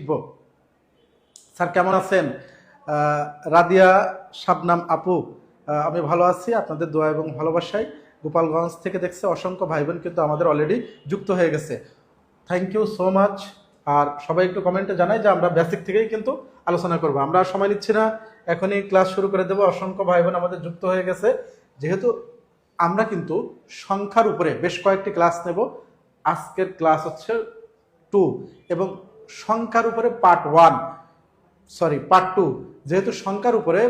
শিখব। স্যার কেমন আছেন? রাদিয়া শাবনাম আপু, আমি ভালো আছি, আপনাদের দোয়া এবং ভালোবাসায়। গোপালগঞ্জ থেকে দেখছে অসংখ্য ভাই বোন কিন্তু আমাদের অলরেডি যুক্ত হয়ে গেছে। Thank you so much. আর সবাই একটু কমেন্টে জানাই যে আমরা বেসিক থেকেই কিন্তু আলোচনা করব। আমরা আর সময় নিচ্ছি না, এখনই ক্লাস শুরু করে দেবো। অসংখ্য ভাই বোন আমাদের যুক্ত হয়ে গেছে। যেহেতু আমরা কিন্তু সংখ্যার উপরে বেশ কয়েকটি ক্লাস নেব, আজকের ক্লাস হচ্ছে 2 এবং সংখ্যার উপরে পার্ট 2। যেহেতু সংখ্যার উপরে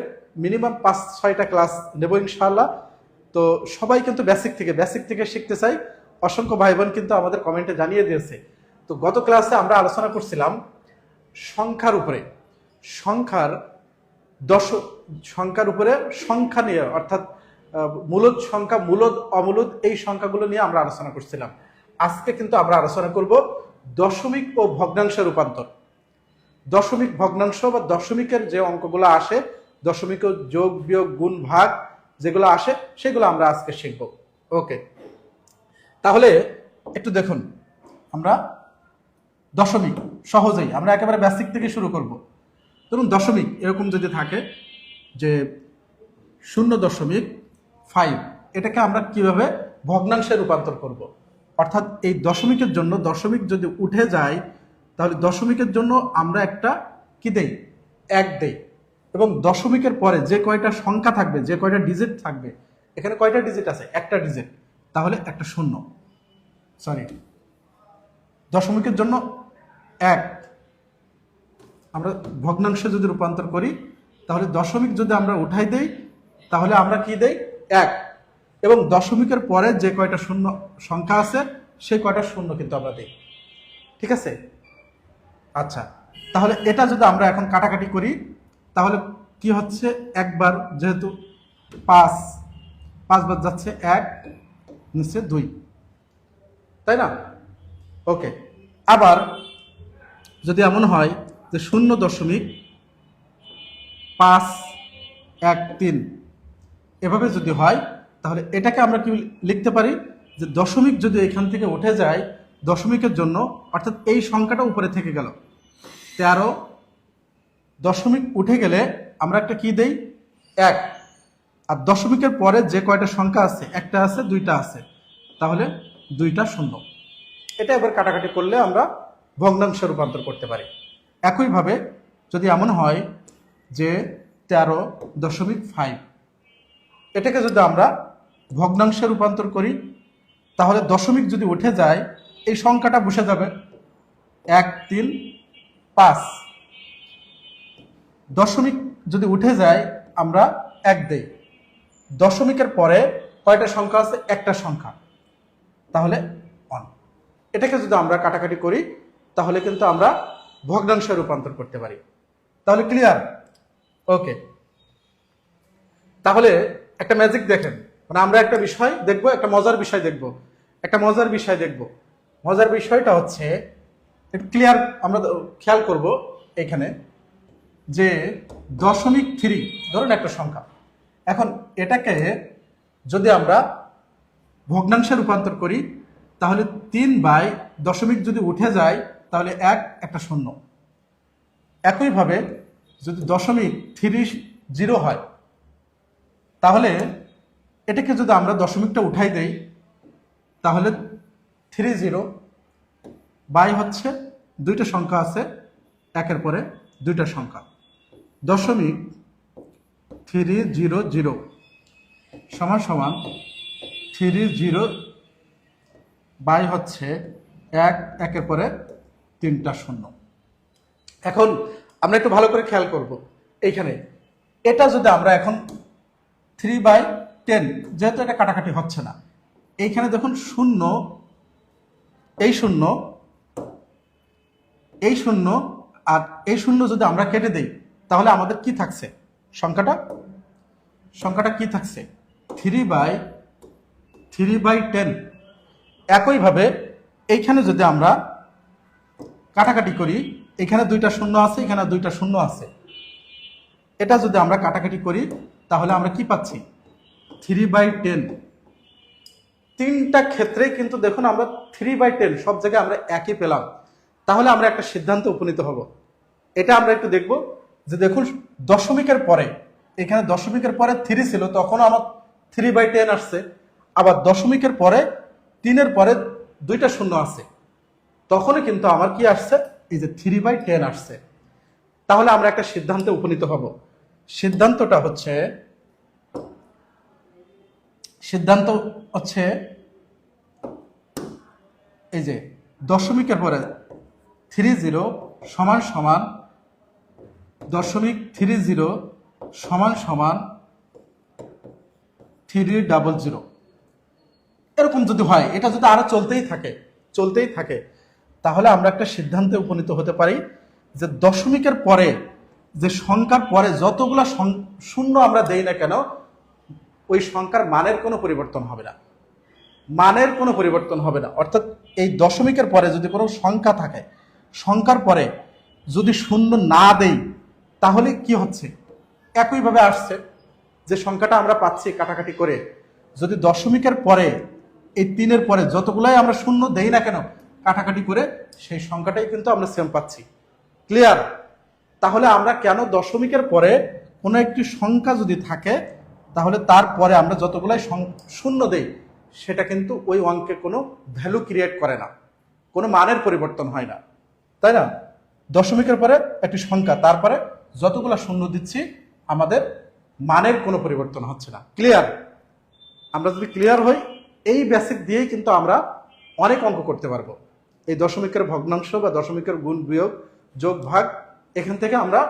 মিনিমাম 5-6টা ক্লাস নেব ইনশাআল্লাহ। তো সবাই কিন্তু বেসিক থেকে শিখতে চাই। অসংখ্য ভাই বোন কিন্তু আমাদের কমেন্টে জানিয়ে দিয়েছে। তো গত ক্লাসে আমরা আলোচনা করছিলাম সংখ্যার উপরে, সংখ্যার উপরে সংখ্যা নিয়ে, অর্থাৎ মূলদ সংখ্যা, মূলদ অমূলদ, এই সংখ্যাগুলো নিয়ে আমরা আলোচনা করছিলাম। আজকে কিন্তু আমরা আলোচনা করব দশমিক ও ভগ্নাংশের রূপান্তর। দশমিক, ভগ্নাংশ বা দশমিকের যে অঙ্কগুলো আসে, দশমিক যোগ বিয়োগ গুণ ভাগ যেগুলো আসে, সেগুলো আমরা আজকে শিখব। ওকে, তাহলে একটু দেখুন, আমরা দশমিক সহজেই আমরা একেবারে বেসিক থেকে শুরু করব। ধরুন দশমিক এরকম যদি থাকে যে 0.5, এটাকে আমরা কিভাবে ভগ্নাংশে রূপান্তর করব। অর্থাৎ এই দশমিকের জন্য, দশমিক যদি উঠে যায় তাহলে দশমিকের জন্য আমরা একটা কি দেই, 1 দেই। এবং দশমিকের পরে যে কয়টা সংখ্যা থাকবে, যে কয়টা ডিজিট থাকবে, এখানে কয়টা ডিজিট আছে, একটা ডিজিট, তাহলে একটা শূন্য। দশমিকের জন্য 1, আমরা ভগ্নাংশে যদি রূপান্তর করি তাহলে দশমিক যদি আমরা উঠাই দেই তাহলে আমরা কি দেই, 1। এবং দশমিকের পরে যে কয়টা শূন্য সংখ্যা আছে সেই কয়টা শূন্য কিন্তু আমরা দিই। ঠিক আছে? আচ্ছা, তাহলে এটা যদি আমরা এখন কাটাকাটি করি তাহলে কি হচ্ছে, একবার যেহেতু 5 বার যাচ্ছে 1, নিচে 2, তাই না? ওকে, আবার যদি এমন হয় যে 0.513 এভাবে যদি হয় তাহলে এটাকে আমরা কি লিখতে পারি যে দশমিক যদি এখান থেকে উঠে যায়, দশমিকের জন্য, অর্থাৎ এই সংখ্যাটা উপরে থেকে গেল 13, দশমিক উঠে গেলে আমরা একটা কি দেই, 1। আর দশমিকের পরে যে কয়টা সংখ্যা আছে, একটা আছে, দুইটা আছে, তাহলে 2টা শূন্য। এটা এবার কাটাকাটি করলে আমরা ভগ্নাংশে রূপান্তর করতে পারি। একইভাবে যদি এমন হয় যে 13.5, এটাকে যদি আমরা ভগ্নাংশে রূপান্তর করি তাহলে দশমিক যদি উঠে যায় এই সংখ্যাটা বসে যাবে 1, 3, 5। দশমিক যদি উঠে যায় আমরা 1 দেই। দশমিকের পরে কয়টা সংখ্যা আছে, একটা সংখ্যা, তাহলে 1। এটাকে যদি আমরা কাটাকাটি করি তাহলে কিন্তু আমরা ভগ্নাংশে রূপান্তর করতে পারি। তাহলে ক্লিয়ার? ওকে, তাহলে একটা ম্যাজিক দেখেন, মানে আমরা একটা বিষয় দেখব, একটা মজার বিষয় দেখব। মজার বিষয়টা হচ্ছে একটু ক্লিয়ার, আমরা খেয়াল করব এখানে যে 0.3 ধরুন একটা সংখ্যা। এখন এটাকে যদি আমরা ভগ্নাংশে রূপান্তর করি তাহলে 3 দশমিক যদি উঠে যায় তাহলে 1, একটা শূন্য। একইভাবে যদি 0.30 হয় তাহলে এটাকে যদি আমরা দশমিকটা উঠাই দেই তাহলে 30 হচ্ছে দুইটা সংখ্যা আছে, একের পরে দুইটা সংখ্যা, 0.300 সমান সমান 30 হচ্ছে 1, একের পরে 3টা শূন্য। এখন আমরা একটু ভালো করে খেয়াল করব এইখানে, এটা যদি আমরা এখন 3/10, যেহেতু এটা কাটাকাটি হচ্ছে না, এইখানে দেখুন শূন্য, এই শূন্য, এই শূন্য আর এই শূন্য যদি আমরা কেটে দেই তাহলে আমাদের কি থাকছে, সংখ্যাটা কি থাকছে, 3/10। একইভাবে এইখানে যদি আমরা কাটাকাটি করি, এখানে 2টা শূন্য আছে, এখানে 2টা শূন্য আছে, এটা যদি আমরা কাটাকাটি করি তাহলে আমরা কি পাচ্ছি, 3/10। 3টা ক্ষেত্রে কিন্তু দেখুন আমরা 3/10 সব জায়গায় আমরা একই পেলাম। তাহলে আমরা একটা সিদ্ধান্ত উপনীত হব এটা আমরা একটু দেখব যে দেখুন দশমিকের পরে, এখানে দশমিকের পরে 3 ছিল, তখন আমার 3/10 আসছে। আবার দশমিকের পরে 3-এর পরে 2টা শূন্য আছে, তখনই কিন্তু আমার কি আসছে, এই যে 3/10 আসছে। তাহলে আমরা একটা সিদ্ধান্তে উপনীত হব। সিদ্ধান্তটা হচ্ছে এই যে দশমিকের পরে 30 সমান সমান 0.30 সমান সমান 300। এরকম যদি হয়, এটা যদি আরো চলতেই থাকে, তাহলে আমরা একটা সিদ্ধান্তে উপনীত হতে পারি যে দশমিকের পরে, যে সংখ্যার পরে যতগুলা শূন্য আমরা দেই না কেন, ওই সংখ্যার মানের কোনো পরিবর্তন হবে না। অর্থাৎ এই দশমিকের পরে যদি কোনো সংখ্যা থাকে, সংখ্যার পরে যদি শূন্য না দেই, তাহলে কি হচ্ছে, একইভাবে আসছে যে সংখ্যাটা আমরা পাচ্ছি কাটাকাটি করে, যদি দশমিকের পরে এই 3-এর পরে যতগুলাই আমরা শূন্য দেই না কেন কাটাকাটি করে, সেই সংখ্যাটাই কিন্তু আমরা সেম পাচ্ছি। ক্লিয়ার? তাহলে আমরা কেন দশমিকের পরে কোনো একটি সংখ্যা যদি থাকে, তাহলে তারপরে আমরা যতগুলাই শূন্য দেই, সেটা কিন্তু ওই অঙ্কে কোনো ভ্যালু ক্রিয়েট করে না, কোনো মানের পরিবর্তন হয় না, তাই না? দশমিকের পরে একটি সংখ্যা, তারপরে যতগুলা শূন্য দিচ্ছি, আমাদের মানের কোনো পরিবর্তন হচ্ছে না। ক্লিয়ার? আমরা যদি ক্লিয়ার হই, এই বেসিক দিয়েই কিন্তু আমরা অনেক অঙ্ক করতে পারবো। এই দশমিকের ভগ্নাংশ বা দশমিকের গুণ বিয়োগ যোগ ভাগ, এখান থেকে আমরা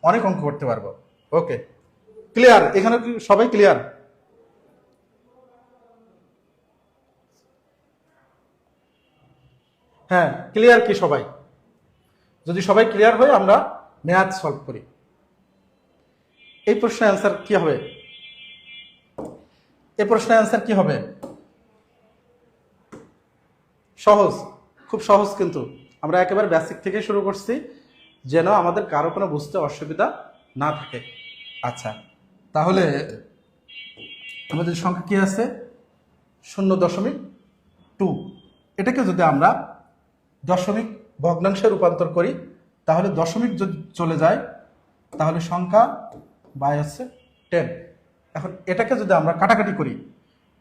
অনেক অঙ্ক করতে পারবো। ওকে, ক্লিয়ার? এখানে কি সবাই ক্লিয়ার? হ্যাঁ, ক্লিয়ার কি সবাই? যদি সবাই ক্লিয়ার হয়, আমরা ম্যাথ সলভ করি। এই প্রশ্নের অ্যান্সার কি হবে? সহজ, খুব সহজ। কিন্তু আমরা একেবারে বেসিক থেকে শুরু করছি, যেন আমাদের কারো কোনো বুঝতে অসুবিধা না থাকে। আচ্ছা, তাহলে আমাদের সংখ্যা কি আছে? 0.2। এটাকে যদি আমরা দশমিক ভগ্নাংশে রূপান্তর করি, তাহলে দশমিক যদি চলে যায়, তাহলে সংখ্যা বাই হচ্ছে 10। এখন এটাকে যদি আমরা কাটাকাটি করি,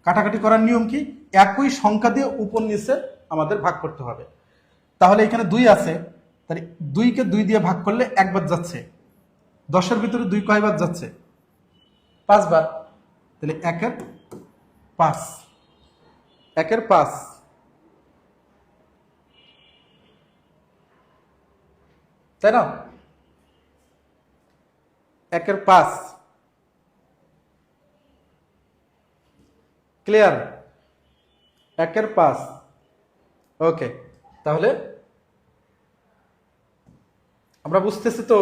কাটাকাটি করার নিয়ম কি? একই সংখ্যা দিয়ে উপর নিচে আমাদের ভাগ করতে হবে। তাহলে এখানে 2 আছে, তাহলে 2কে 2 দিয়ে ভাগ করলে একবার যাচ্ছে। 10-এর ভিতরে 2 কয়বার যাচ্ছে? 5 বার। তাহলে 1-এর 5, 1-এর 5, তাই না? 1-এর 5। ক্লিয়ার? 1-এর 5। ওকে, তাহলে আমরা বুঝতেছি তো?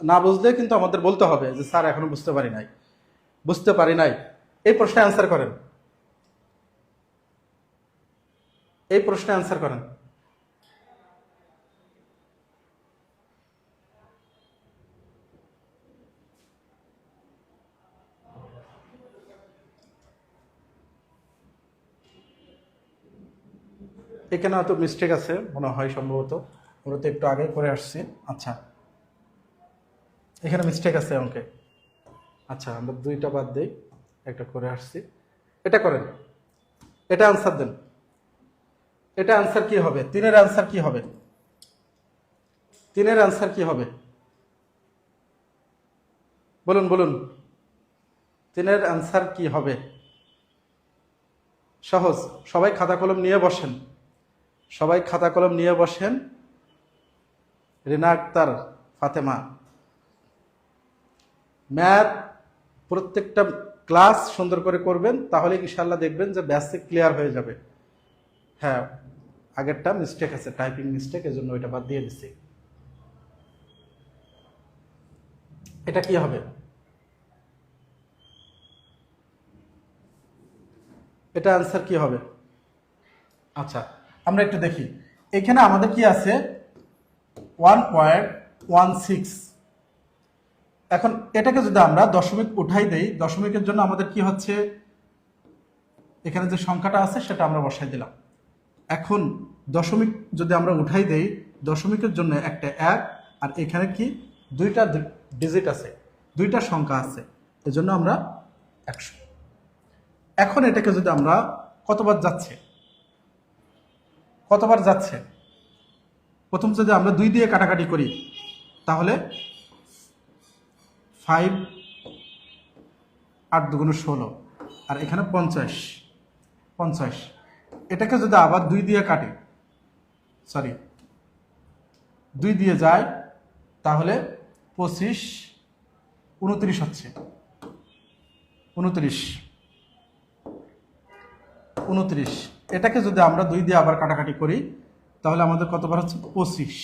না বুঝলে কিন্তু আমাদের বলতে হবে যে স্যার এখনো বুঝতে পারি নাই। এই প্রশ্নে অ্যান্সার করেন। এখানে হয়তো মিস্টেক আছে মনে হয়, সম্ভবত আমরা তো একটু আগে করে আসছি। আচ্ছা, এখানে মিস্টেক আছে অঙ্কে। আচ্ছা, আমরা 2টা বাদ দিই, একটা করে আসছি। এটা করেন, এটা আনসার দেন। এটা আনসার কি হবে? 3-এর আনসার কি হবে? 3-এর আনসার কি হবে? বলুন। 3-এর আনসার কি হবে? সহজ। সবাই খাতা কলম নিয়ে বসেন। রিনা আক্তার, ফাতেমা, ম্যাথ প্রত্যেকটা ক্লাস সুন্দর করে করবেন, তাহলে ইনশাআল্লাহ দেখবেন যে বেসিক ক্লিয়ার হয়ে যাবে। হ্যাঁ, আগেরটা মিস্টেক আছে, টাইপিং মিস্টেক, এজন্য ওইটা বাদ দিয়ে দিচ্ছি। এটা কি হবে? এটা আনসার কি হবে? আচ্ছা, আমরা একটু দেখি। এখানে আমাদের কি আছে? 1.16। এখন এটাকে যদি আমরা দশমিক উঠাই দেই, দশমিকের জন্য আমাদের কি হচ্ছে? এখানে যে সংখ্যাটা আছে সেটা আমরা বসাই দিলাম। এখন দশমিক যদি আমরা উঠাই দেই, দশমিকের জন্য একটা 1, আর এখানে কি দুইটা ডিজিট আছে, দুইটা সংখ্যা আছে, এজন্য আমরা 100। এখন এটাকে যদি আমরা কতবার যাচ্ছে, প্রথম যদি আমরা 2 দিয়ে কাটাকাটি করি তাহলে 5 8 2 16 আর এখানে 50। এটাকে যদি আবার 2 দিয়ে কাটি, 2 দিয়ে যায় তাহলে 25 29 হচ্ছে, 29। এটাকে যদি আমরা 2 দিয়ে আবার কাটাকাটি করি তাহলে আমাদের কতবার হচ্ছে 25,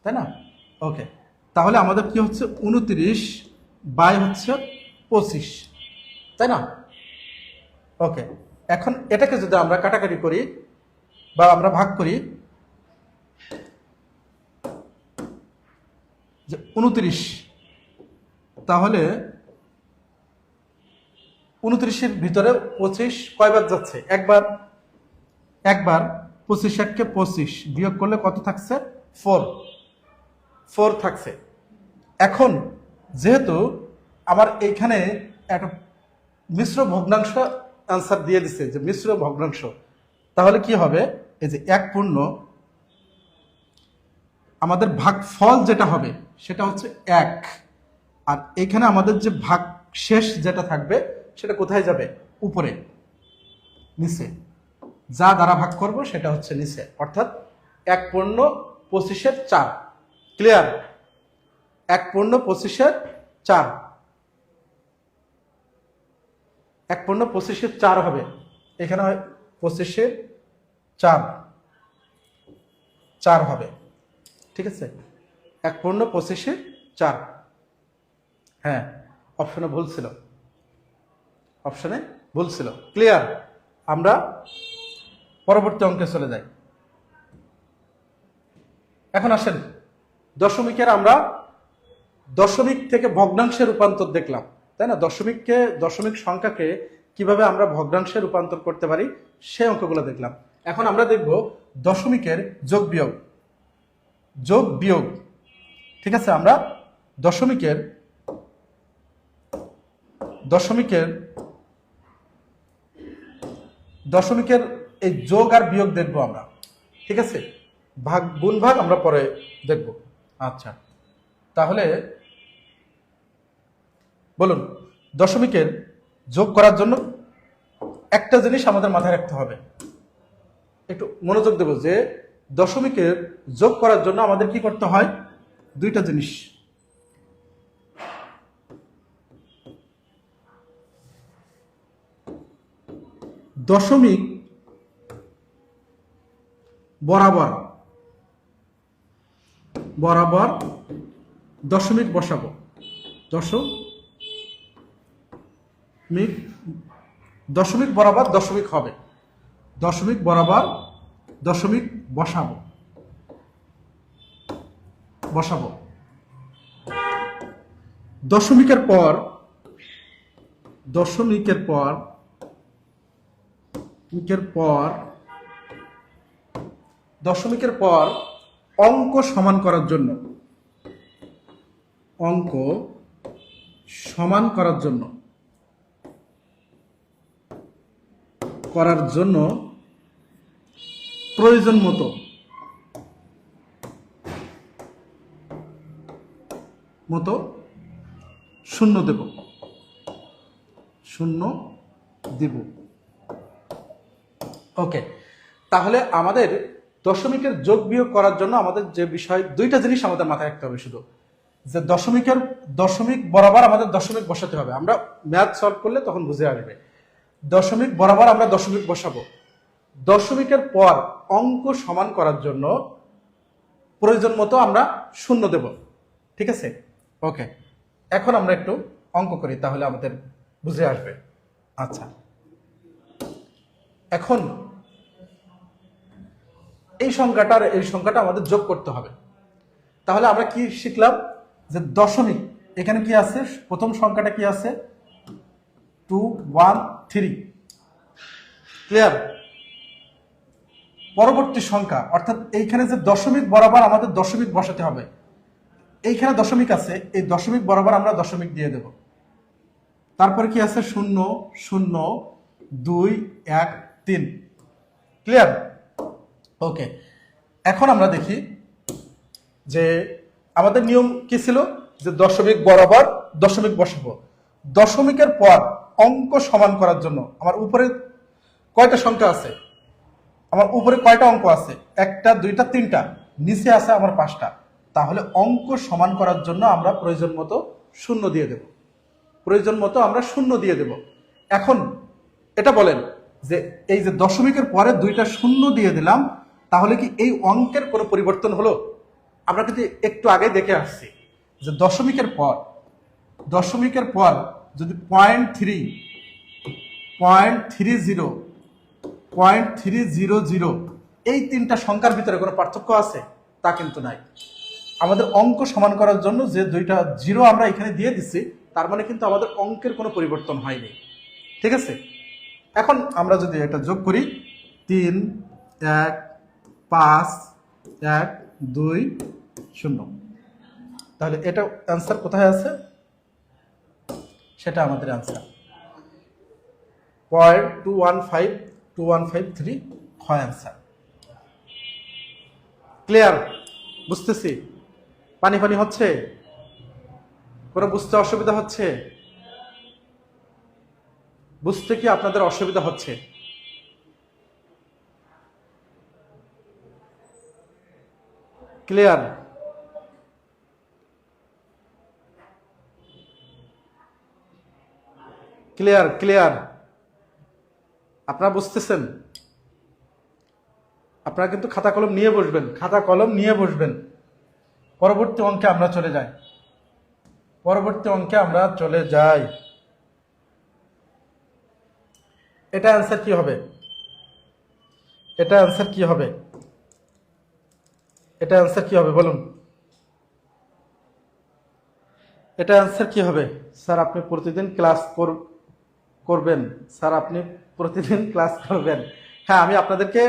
তাই না? ওকে, তাহলে আমাদের কি হচ্ছে 29 বাই হচ্ছে 25, তাই না? ওকে, এখন এটাকে যদি আমরা কাটাকাটি করি বা আমরা ভাগ করি, যে 29, তাহলে 29-এর ভিতরে 25 কয়বার যাচ্ছে? একবার। 25 1 25 বিয়োগ করলে কত থাকছে? 4 থাকছে। এখন যেহেতু আমার এইখানে একটা মিশ্র ভগ্নাংশ আনসার দিয়ে দিছে, যে মিশ্র ভগ্নাংশ, তাহলে কি হবে? এই যে 1 পূর্ণ আমাদের ভাগফল যেটা হবে সেটা হচ্ছে 1, আর এইখানে আমাদের যে ভাগ শেষ যেটা থাকবে সেটা কোথায় যাবে? উপরে, নিচে। যা দ্বারা ভাগ করব সেটা হচ্ছে নিচে, অর্থাৎ 1 পূর্ণ 25-এর 4। ক্লিয়ার? 1 পূর্ণ 25-এর 4, 1 পূর্ণ 25-এর 4 হবে। এখানে 25-এর 4 হবে, ঠিক আছে? 1 পূর্ণ 25-এর 4। হ্যাঁ, অপশনে ভুল ছিল। ক্লিয়ার? আমরা পরবর্তী অঙ্কে চলে যাই। এখন আসেন দশমিকের, আমরা দশমিক থেকে ভগ্নাংশে রূপান্তর দেখলাম, তাই না? দশমিক সংখ্যাকে কিভাবে আমরা ভগ্নাংশে রূপান্তর করতে পারি সেই অঙ্কগুলো দেখলাম। এখন আমরা দেখব দশমিকের যোগ বিয়োগ। ঠিক আছে, আমরা দশমিকের এই যোগ আর বিয়োগ দেখব আমরা, ঠিক আছে? গুণ ভাগ আমরা পরে দেখব। আচ্ছা, তাহলে বলুন, দশমিকের যোগ করার জন্য একটা জিনিস আমাদের মাথায় রাখতে হবে, একটু মনোযোগ দেব, যে দশমিকের যোগ করার জন্য আমাদের কি করতে হয়? দুইটা জিনিস। দশমিক বরাবর দশমিক বসাবো। দশমিক বরাবর দশমিক হবে, দশমিক বরাবর দশমিক বসাবো। দশমিকের পর অঙ্ক সমান করার জন্য প্রয়োজন মতো শূন্য দেব। ওকে, তাহলে আমাদের দশমিকের যোগ বিয়োগ করার জন্য আমাদের যে বিষয়, দুইটা জিনিস আমাদের মাথায় রাখতে হবে শুধু, যে দশমিক বরাবর আমাদের দশমিক বসাতে হবে। আমরা ম্যাথ সলভ করলে তখন বুঝে আসবে। দশমিক বরাবর আমরা দশমিক বসাবো। দশমিকের পর অঙ্ক সমান করার জন্য প্রয়োজন মতো আমরা শূন্য দেব, ঠিক আছে? ওকে, এখন আমরা একটু অঙ্ক করি, তাহলে আমাদের বুঝে আসবে। আচ্ছা, এখন এই সংখ্যাটা আমাদের যোগ করতে হবে। তাহলে আমরা কি শিখলাম? যে দশমিক, এখানে কি আছে? প্রথম সংখ্যাটা কি আছে? 2 1 3। ক্লিয়ার? পরবর্তী সংখ্যা, অর্থাৎ এইখানে যে দশমিক বরাবর আমাদের দশমিক বসাতে হবে, এইখানে দশমিক আছে, এই দশমিক বরাবর আমরা দশমিক দিয়ে দেব। তারপরে কি আছে 0 0 2 1 3। ক্লিয়ার? ওকে, এখন আমরা দেখি যে আমাদের নিয়ম কি ছিল, যে দশমিক বরাবর দশমিক বসাবো। দশমিকের পর অঙ্ক সমান করার জন্য আমার উপরে কয়টা সংখ্যা আছে, আমার উপরে কয়টা অঙ্ক আছে, 1টা 2টা 3টা, নিচে আছে আমার 5টা। তাহলে অঙ্ক সমান করার জন্য আমরা প্রয়োজন মতো শূন্য দিয়ে দেব, প্রয়োজন মতো আমরা শূন্য দিয়ে দেব। এখন এটা বলেন যে এই যে দশমিকের পরে 2টা শূন্য দিয়ে দিলাম, তাহলে কি এই অঙ্কের কোনো পরিবর্তন হলো? আমরা কিন্তু একটু আগে দেখে আসছি যে দশমিকের পর যদি 0.3 0.30 0.300 এই 3টা সংখ্যার ভিতরে কোনো পার্থক্য আছে? তা কিন্তু নাই। আমাদের অঙ্ক সমান করার জন্য যে 2টা জিরো আমরা এখানে দিয়ে দিচ্ছি, তার মানে কিন্তু আমাদের অঙ্কের কোনো পরিবর্তন হয়নি। ঠিক আছে? এখন আমরা যদি এটা যোগ করি 3 1 5 1 2 0, তাহলে এটা অ্যান্সার কোথায় আছে? সেটা আমাদের অ্যান্সার 0.215215 হয় অ্যান্সার। ক্লিয়ার? বুঝতেছি? পানি পানি হচ্ছে? কোনো বুঝতে অসুবিধা হচ্ছে? বুঝতে কি আপনাদের অসুবিধা হচ্ছে? ক্লিয়ার? ক্লিয়ার? ক্লিয়ার? আপনারা বুঝতেছেন? আপনারা কিন্তু খাতা কলম নিয়ে বসবেন, খাতা কলম নিয়ে বসবেন। পরবর্তী অঙ্কে আমরা চলে যাই, পরবর্তী অঙ্কে আমরা চলে যাই। এটা অ্যান্সার কি হবে? এটা অ্যান্সার কি হবে? এটা অ্যান্সার কি হবে বলুন? এটা অ্যান্সার কি হবে? স্যার আপনি প্রতিদিন ক্লাস করবেন। স্যার আপনি প্রতিদিন ক্লাস করবেন। হ্যাঁ, আমি আপনাদেরকে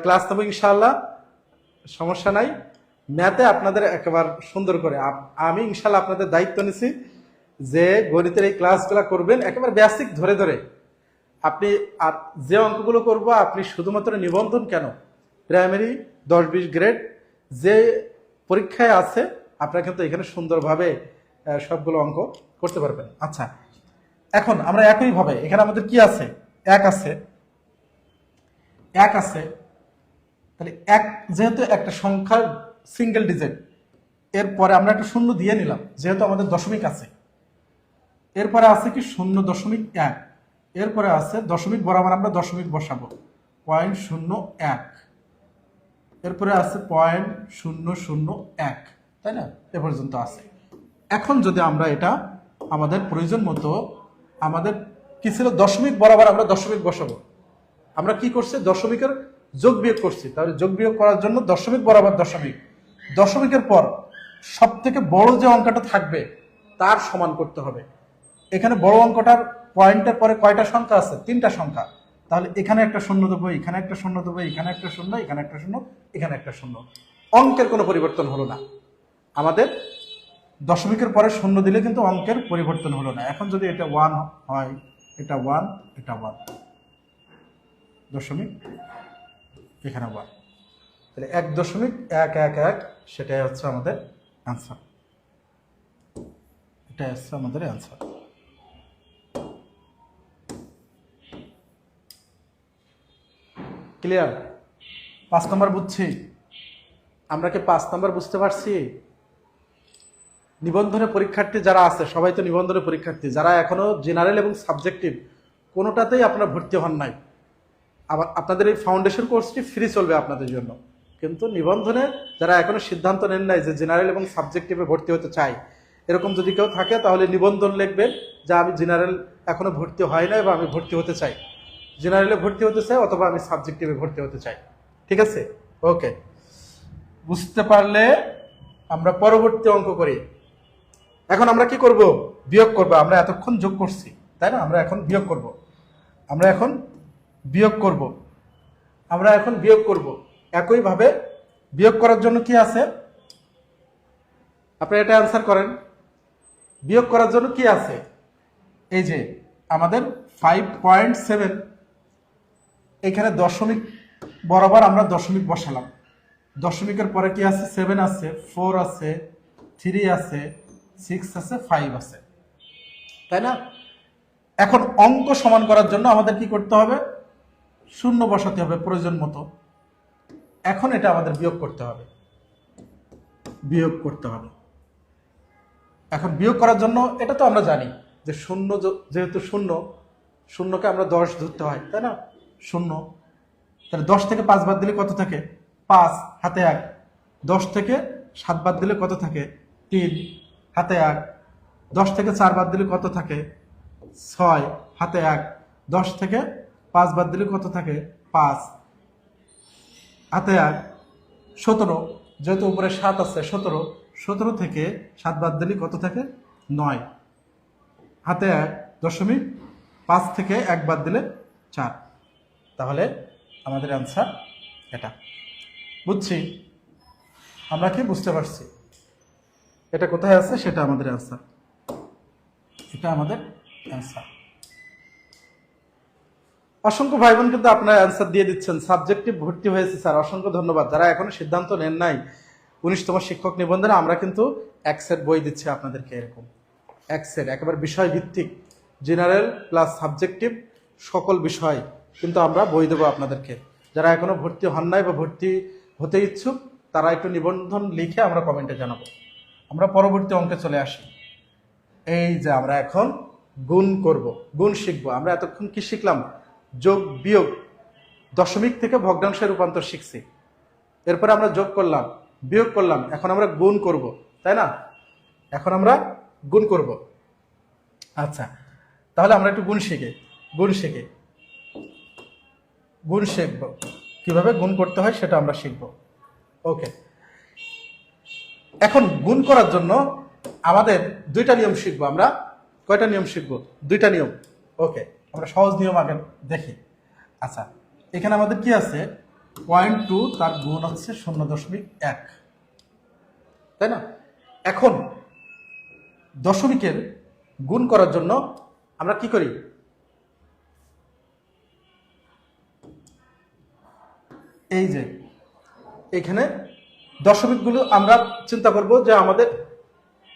ক্লাস নেব ইনশাআল্লাহ, সমস্যা নাই। ম্যাথে আপনাদের একেবারে সুন্দর করে আমি ইনশাআল্লাহ আপনাদের দায়িত্ব নিছি যে গণিতের এই ক্লাসগুলো করবেন একেবারে বেসিক ধরে ধরে। আপনি আর যে অঙ্কগুলো করব, আপনি শুধুমাত্র নিবন্ধন কেন, প্রাইমারি 10-20 গ্রেড যে পরীক্ষায় আছে, আপনারা কিন্তু এখানে সুন্দরভাবে সবগুলো অঙ্ক করতে পারবেন। আচ্ছা, এখন আমরা একইভাবে এখানে আমাদের কি আছে, 1 আছে, 1 আছে। তাহলে 1 যেহেতু একটা সংখ্যার সিঙ্গেল ডিজিট, এরপরে আমরা একটা শূন্য দিয়ে নিলাম যেহেতু আমাদের দশমিক আছে। এরপরে আছে কি 0.1, এরপরে আছে দশমিক বরাবর আমরা দশমিক বসাবো 0.01, এরপরে আছে 0.001, তাই না? এ পর্যন্ত আছে। এখন যদি আমরা এটা আমাদের প্রয়োজন মতো, আমাদের কি ছিল, দশমিক বরাবর আমরা দশমিক বসাবো। আমরা কি করছি, দশমিকের যোগ বিয়োগ করছি। তাহলে যোগ বিয়োগ করার জন্য দশমিক বরাবর দশমিক, দশমিকের পর সব থেকে বড় যে অঙ্কটা থাকবে তার সমান করতে হবে। এখানে বড় অঙ্কটার পয়েন্টের পরে কয়টা সংখ্যা আছে? 3টা সংখ্যা। তাহলে এখানে একটা শূন্য দেবো, এখানে একটা শূন্য দেবো, এখানে একটা শূন্য, এখানে একটা শূন্য, এখানে একটা শূন্য। অঙ্কের কোনো পরিবর্তন হলো না। আমাদের দশমিকের পরে শূন্য দিলে কিন্তু অঙ্কের পরিবর্তন হলো না। এখন যদি এটা 1 হয়, এটা 1, এটা 1, দশমিক এখানে 1, তাহলে 1.111 সেটাই হচ্ছে আমাদের অ্যান্সার। এটাই হচ্ছে আমাদের অ্যান্সার। ক্লিয়ার? 5 নম্বর বুঝছি? আমরা কি 5 নম্বর বুঝতে পারছি? নিবন্ধনের পরীক্ষার্থী যারা আছে সবাই তো নিবন্ধনের পরীক্ষার্থী, যারা এখনো জেনারেল এবং সাবজেক্টিভ কোনোটাতেই আপনারা ভর্তি হন নাই, আবার আপনাদের এই ফাউন্ডেশন কোর্সটি ফ্রি চলবে আপনাদের জন্য। কিন্তু নিবন্ধনে যারা এখনো সিদ্ধান্ত নেন নাই যে জেনারেল এবং সাবজেক্টিভে ভর্তি হতে চাই, এরকম যদি কেউ থাকে তাহলে নিবন্ধন লিখবেন যে আমি জেনারেল এখনো ভর্তি হয় নাই বা আমি ভর্তি হতে চাই, জেনারেলে ভর্তি হতে চাই অথবা আমি সাবজেক্টিভে ভর্তি হতে চাই। ঠিক আছে? ওকে, বুঝতে পারলে আমরা পরবর্তী অঙ্ক করি। এখন আমরা কি করব? বিয়োগ করব। আমরা এতক্ষণ যোগ করছি, তাই না? আমরা এখন বিয়োগ করব। আমরা এখন বিয়োগ করব। আমরা এখন বিয়োগ করব। একইভাবে বিয়োগ করার জন্য কি আছে, আপনারা এটা অ্যান্সার করেন। বিয়োগ করার জন্য কি আছে, এই যে আমাদের 5.7, এখানে দশমিক বরাবর আমরা দশমিক বসালাম। দশমিকের পরে কি আছে, 7 আছে, 4 আছে, 3 আছে, 6 আছে, 5 আছে, তাই না? এখন অঙ্ক সমান করার জন্য আমাদের কি করতে হবে, শূন্য বসাতে হবে প্রয়োজন মতো। এখন এটা আমাদের বিয়োগ করতে হবে, বিয়োগ করতে হবে। এখন বিয়োগ করার জন্য এটা তো আমরা জানি যে শূন্য, যেহেতু শূন্য, শূন্যকে আমরা 10 ধরতে হয়, তাই না? শূন্য, তাহলে 10 থেকে 5 বাদ দিলে কত থাকে, 5 হাতে 1। 10 থেকে 7 বাদ দিলে কত থাকে, 3 হাতে 1। 10 থেকে 4 বাদ দিলে কত থাকে, 6 হাতে 1। 10 থেকে 5 বাদ দিলে কত থাকে, 5 হাতে 1। 17, যেহেতু উপরে 7 আছে, 17 থেকে 7 বাদ দিলে কত থাকে, 9 হাতে 1 দশমিক। 5 থেকে 1 বাদ দিলে 4। তাহলে আমাদের অ্যান্সার এটা। বুঝছি, আমরা কি বুঝতে পারছি এটা কোথায় আছে, সেটা আমাদের অ্যান্সার, এটা আমাদের অ্যান্সার। অসংখ্য ভাই বোন কিন্তু আপনারা অ্যান্সার দিয়ে দিচ্ছেন। সাবজেক্টিভ ভর্তি হয়েছে স্যার, অসংখ্য ধন্যবাদ। যারা এখনো সিদ্ধান্ত নেন নাই 19তম শিক্ষক নিবন্ধনে, আমরা কিন্তু এক সেট বই দিচ্ছি আপনাদেরকে, এরকম এক সেট একেবারে বিষয় ভিত্তিক, জেনারেল প্লাস সাবজেক্টিভ সকল বিষয় কিন্তু আমরা বই দেবো আপনাদেরকে। যারা এখনো ভর্তি হন নাই বা ভর্তি হতে ইচ্ছুক, তারা একটু নিবন্ধন লিখে আমরা কমেন্টে জানাবো। আমরা পরবর্তী অঙ্কে চলে আসি। এই যে আমরা এখন গুণ করব, গুণ শিখবো। আমরা এতক্ষণ কি শিখলাম, যোগ বিয়োগ, দশমিক থেকে ভগ্নাংশে রূপান্তর শিখছি। এরপরে আমরা যোগ করলাম, বিয়োগ করলাম, এখন আমরা গুণ করব, তাই না? এখন আমরা গুণ করব। আচ্ছা, তাহলে আমরা একটু গুণ শিখি, গুণ শিখব, কিভাবে গুণ করতে হয় সেটা আমরা শিখব। ওকে, এখন গুণ করার জন্য আমাদের দুইটা নিয়ম শিখবো। আমরা কয়টা নিয়ম শিখবো, দুইটা নিয়ম। ওকে, আমরা সহজ নিয়ম আগে দেখি। আচ্ছা, এখানে আমাদের কি আছে, 0.2 তার গুণ হচ্ছে 0.1, তাই না? এখন দশমিকের গুণ করার জন্য আমরা কি করি, এই যে এখানে দশমিকগুলো আমরা চিন্তা করব যে আমাদের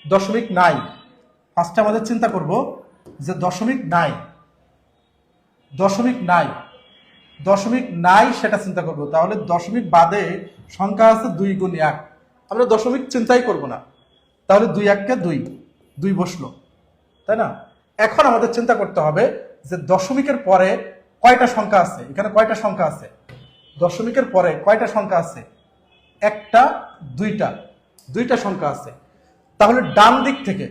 দশমিক নাই। ফার্স্টে আমাদের চিন্তা করব যে দশমিক নাই, দশমিক নাই, দশমিক নাই সেটা চিন্তা করব। তাহলে দশমিক বাদে সংখ্যা আছে 2 গুণ 1, আমরা দশমিক চিন্তাই করব না। তাহলে 2 1 কে 2 বসলো, তাই না? এখন আমাদের চিন্তা করতে হবে যে দশমিকের পরে কয়টা সংখ্যা আছে, এখানে কয়টা সংখ্যা আছে, দশমিকের পরে কয়টা সংখ্যা আছে, একটা, দুইটা সংখ্যা আছে। তাহলে ডান দিক থেকে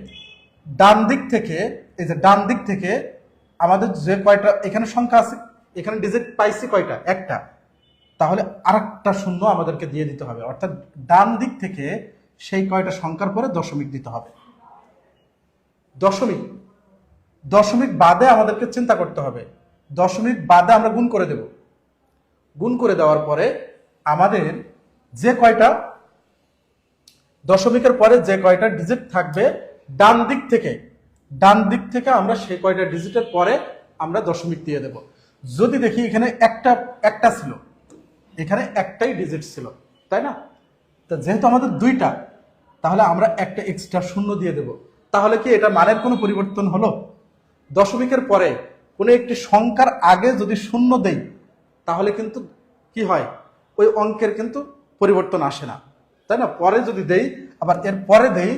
এই যে ডান দিক থেকে আমাদের যে কয়টা এখানে সংখ্যা আছে, এখানে ডিজিট পাইছি কয়টা, একটা। তাহলে আরেকটা শূন্য আমাদেরকে দিয়ে দিতে হবে, অর্থাৎ ডান দিক থেকে সেই কয়টা সংখ্যার পরে দশমিক দিতে হবে। দশমিক বাদে আমাদেরকে চিন্তা করতে হবে, দশমিক বাদে আমরা গুণ করে দেব। গুণ করে দেওয়ার পরে আমাদের যে কয়টা দশমিকের পরে যে কয়টা ডিজিট থাকবে ডান দিক থেকে আমরা সেই কয়টা ডিজিটের পরে আমরা দশমিক দিয়ে দেব। যদি দেখি এখানে একটা ছিল, এখানে একটাই ডিজিট ছিল, তাই না? তা যেহেতু আমাদের দুইটা, তাহলে আমরা একটা এক্সট্রা শূন্য দিয়ে দেব। তাহলে কি এটা মানের কোনো পরিবর্তন হলো? দশমিকের পরে কোনো একটি সংখ্যার আগে যদি শূন্য দেই, তাহলে কিন্তু কি হয়, ওই অঙ্কের কিন্তু পরিবর্তন আসে না, তাই না? পরে যদি দেই, আবার এর পরে দেই,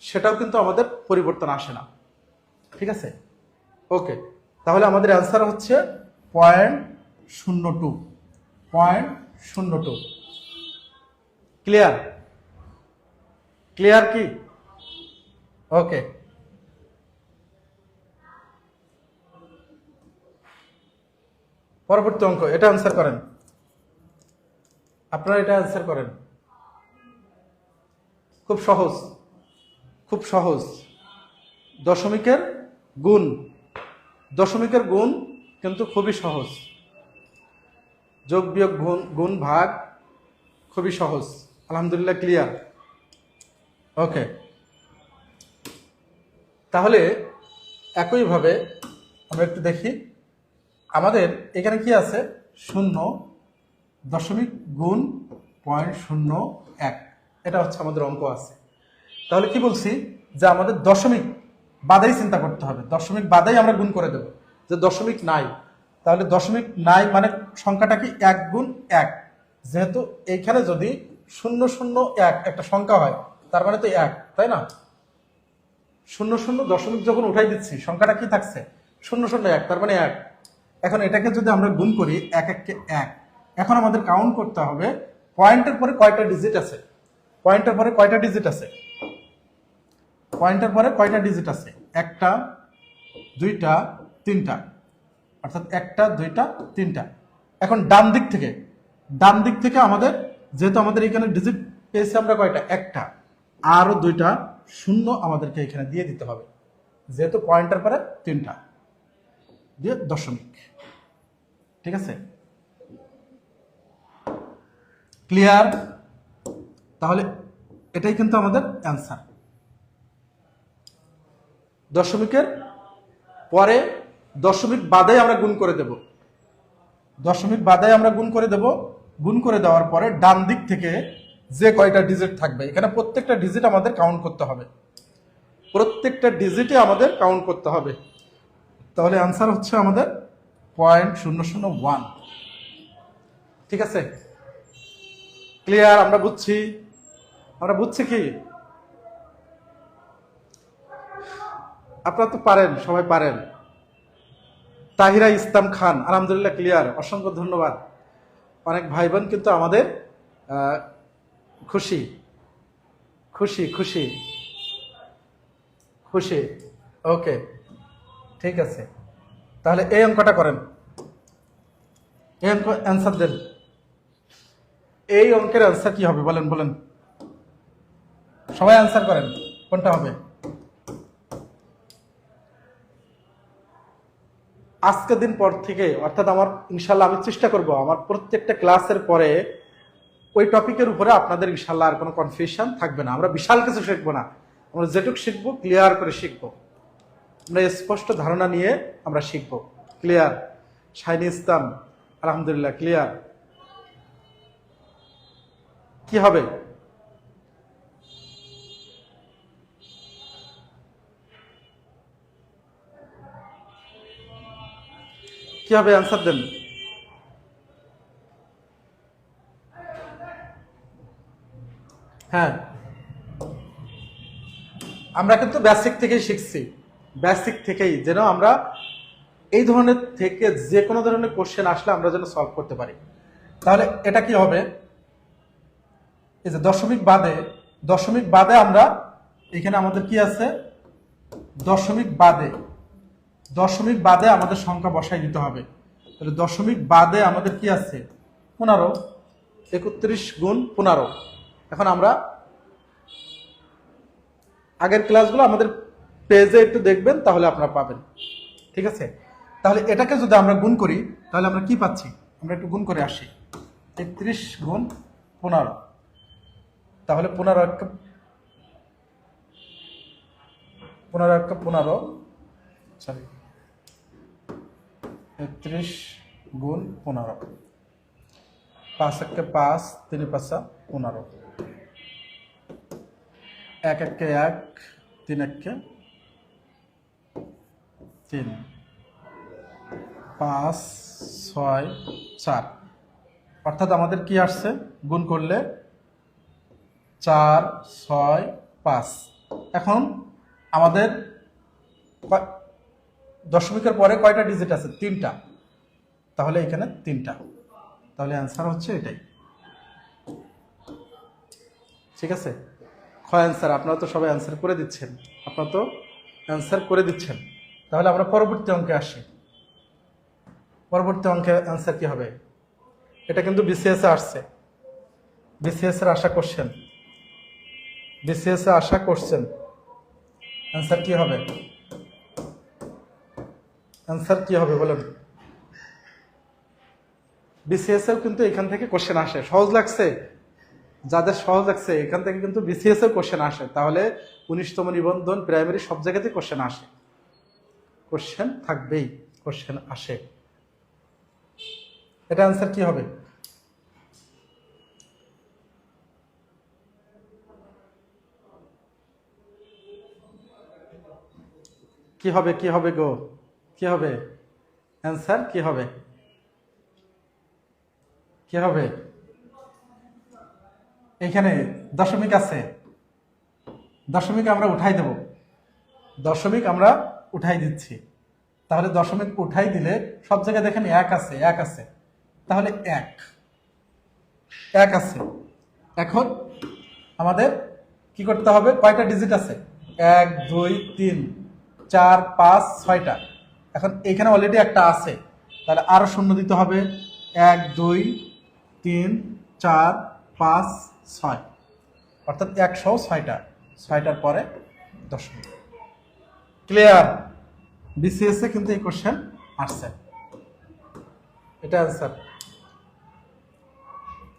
সেটাও কিন্তু আমাদের পরিবর্তন আসে না। ঠিক আছে, ওকে। তাহলে আমাদের অ্যান্সার হচ্ছে 0.02। ক্লিয়ার কি? ওকে, পরবর্তী অঙ্ক, এটা অ্যান্সার করেন আপনারা, এটা অ্যান্সার করেন। খুব সহজ। দশমিকের গুণ কিন্তু খুবই সহজ। যোগ বিয়োগ গুণ ভাগ খুবই সহজ। আলহামদুলিল্লাহ, ক্লিয়ার। ওকে। তাহলে একইভাবে আমরা একটু দেখি, আমাদের এখানে কি আছে, 0 গুণ 0.01, এটা হচ্ছে আমাদের অঙ্ক আছে। তাহলে কি বলছি যে আমাদের দশমিক বাদেই চিন্তা করতে হবে, দশমিক বাদেই আমরা গুণ করে দেব, যে দশমিক নাই, তাহলে দশমিক নাই মানে সংখ্যাটা কি 1 গুণ 1, যেহেতু এইখানে যদি 001 একটা সংখ্যা হয় তার মানে তো 1, তাই না? 00 দশমিক যখন উঠাই দিচ্ছি সংখ্যাটা কি থাকছে, 001, তার মানে 1। এখন এটাকে যদি আমরা গুণ করি 1 1 1, এখন আমাদের কাউন্ট করতে হবে পয়েন্টের পরে কয়টা ডিজিট আছে, পয়েন্টের পরে কয়টা ডিজিট আছে, পয়েন্টের পরে কয়টা ডিজিট আছে, 1টা 2টা 3টা, অর্থাৎ 1টা 2টা 3টা। এখন ডান দিক থেকে আমাদের, যেহেতু আমাদের এখানে ডিজিট পেয়েছি আমরা কয়টা, 1টা, আরো 2টা শূন্য আমাদেরকে এখানে দিয়ে দিতে হবে, যেহেতু পয়েন্টের পরে 3টা দিয়ে দশমিক। ঠিক আছে, ক্লিয়ার? তাহলে এটাই কিন্তু আমাদের অ্যান্সার। দশমিকের পরে দশমিক বাদে আমরা গুণ করে দেব, দশমিক বাদে আমরা গুণ করে দেব। গুণ করে দেওয়ার পরে ডান দিক থেকে যে কয়টা ডিজিট থাকবে, এখানে প্রত্যেকটা ডিজিট আমাদের কাউন্ট করতে হবে, প্রত্যেকটা ডিজিটে আমাদের কাউন্ট করতে হবে। তাহলে অ্যান্সার হচ্ছে আমাদের 0.001। ঠিক আছে, ক্লিয়ার? আমরা বুঝছি কি? আপনারা তো পারেন, সবাই পারেন। তাহিরা ইসলাম খান, আলহামদুলিল্লাহ ক্লিয়ার, অসংখ্য ধন্যবাদ। অনেক ভাই বোন কিন্তু আমাদের খুশি খুশি খুশি খুশি। ওকে, ঠিক আছে, তাহলে এই অঙ্কটা করেন, এই অঙ্ক অ্যান্সার দেন। এই অঙ্কের অ্যান্সার কি হবে বলেন, বলেন সবাই অ্যান্সার করেন, কোনটা হবে? আজকের দিন পর থেকে, অর্থাৎ আমার ইনশাল্লাহ আমি চেষ্টা করব আমার প্রত্যেকটা ক্লাসের পরে ওই টপিকের উপরে আপনাদের ইনশাল্লাহ আর কোনো কনফিউশন থাকবে না। আমরা বিশাল কিছু শিখবো না, আমরা যেটুকু শিখবো ক্লিয়ার করে শিখবো, আমরা স্পষ্ট ধারণা নিয়ে আমরা শিখবো। ক্লিয়ার? শাইনি ইসলাম, আলহামদুলিল্লাহ ক্লিয়ার। কি হবে? কি হবে অ্যান্সার দেন। হ্যাঁ, আমরা কিন্তু বেসিক থেকেই শিখছি, বেসিক থেকেই যেন আমরা এই ধরনের থেকে যে কোনো ধরনের কোশ্চেন আসলে আমরা যেন সলভ করতে পারি। তাহলে এটা কি হবে, এই যে দশমিক বাদে আমরা এখানে আমাদের কি আছে, দশমিক বাদে আমাদের সংখ্যা বসাই দিতে হবে। তাহলে দশমিক বাদে আমাদের কি আছে, 15, 31 গুণ 15। এখন আমরা আগের ক্লাসগুলো আমাদের পেজে একটু দেখবেন, তাহলে আপনারা পাবেন। ঠিক আছে, তাহলে এটাকে যদি আমরা গুণ করি তাহলে আমরা কি পাচ্ছি, আমরা একটু গুণ করে আসি। 31 গুণ 15, তাহলে 15 সরি 31 গুণ 15, 5 1 5, 3 5 15, 1 1 1, 3 1 3, 5 6 4, অর্থাৎ আমাদের কি আসছে, গুণ করলে 4 6 5। এখন আমাদের দশমিকের পরে কয়টা ডিজিট আছে, 3টা, তাহলে এখানে 3টা, তাহলে অ্যান্সার হচ্ছে এটাই। ঠিক আছে, অ্যান্সার আপনারা তো সবাই অ্যান্সার করে দিচ্ছেন, তাহলে আমরা পরবর্তী অঙ্কে আসি। পরবর্তী অঙ্কে অ্যান্সার কি হবে, এটা কিন্তু বিসিএস এ আসছে, বিসিএস এর আশা কোশ্চেন, অ্যান্সার কি হবে বলেন। বিসিএস এও কিন্তু এখান থেকে কোশ্চেন আসে, সহজ লাগছে? যাদের সহজ লাগছে এখান থেকে কিন্তু বিসিএস এর কোশ্চেন আসে, তাহলে 19তম নিবন্ধন প্রাইমারি সব জায়গাতে কোশ্চেন আসে, কোশ্চেন থাকবেই, কোশ্চেন আসে। এটা আনসার কি হবে? কি হবে, কি হবে গো, কি হবে অ্যান্সার, কি হবে, কি হবে? এখানে দশমিক আছে, দশমিক আমরা উঠাই দেব, দশমিক আমরা উঠাই দিচ্ছি। তাহলে দশমিক উঠাই দিলে সব জায়গায় দেখেন এক আছে, এক আছে, তাহলে এক, এক আছে। এখন আমাদের কি করতে হবে, কয়টা ডিজিট আছে? 1 2 3 4 5 6টা। এখন এখানে অলরেডি একটা আছে, তাহলে আরো শূন্য দিতে হবে। 1 2 3 4 5 6, অর্থাৎ 106টা, 6টার পরে দশমিক। ক্লিয়ার? বিসিএস এ কিন্তু এই কোশ্চেন আসছে, এটা অ্যান্সার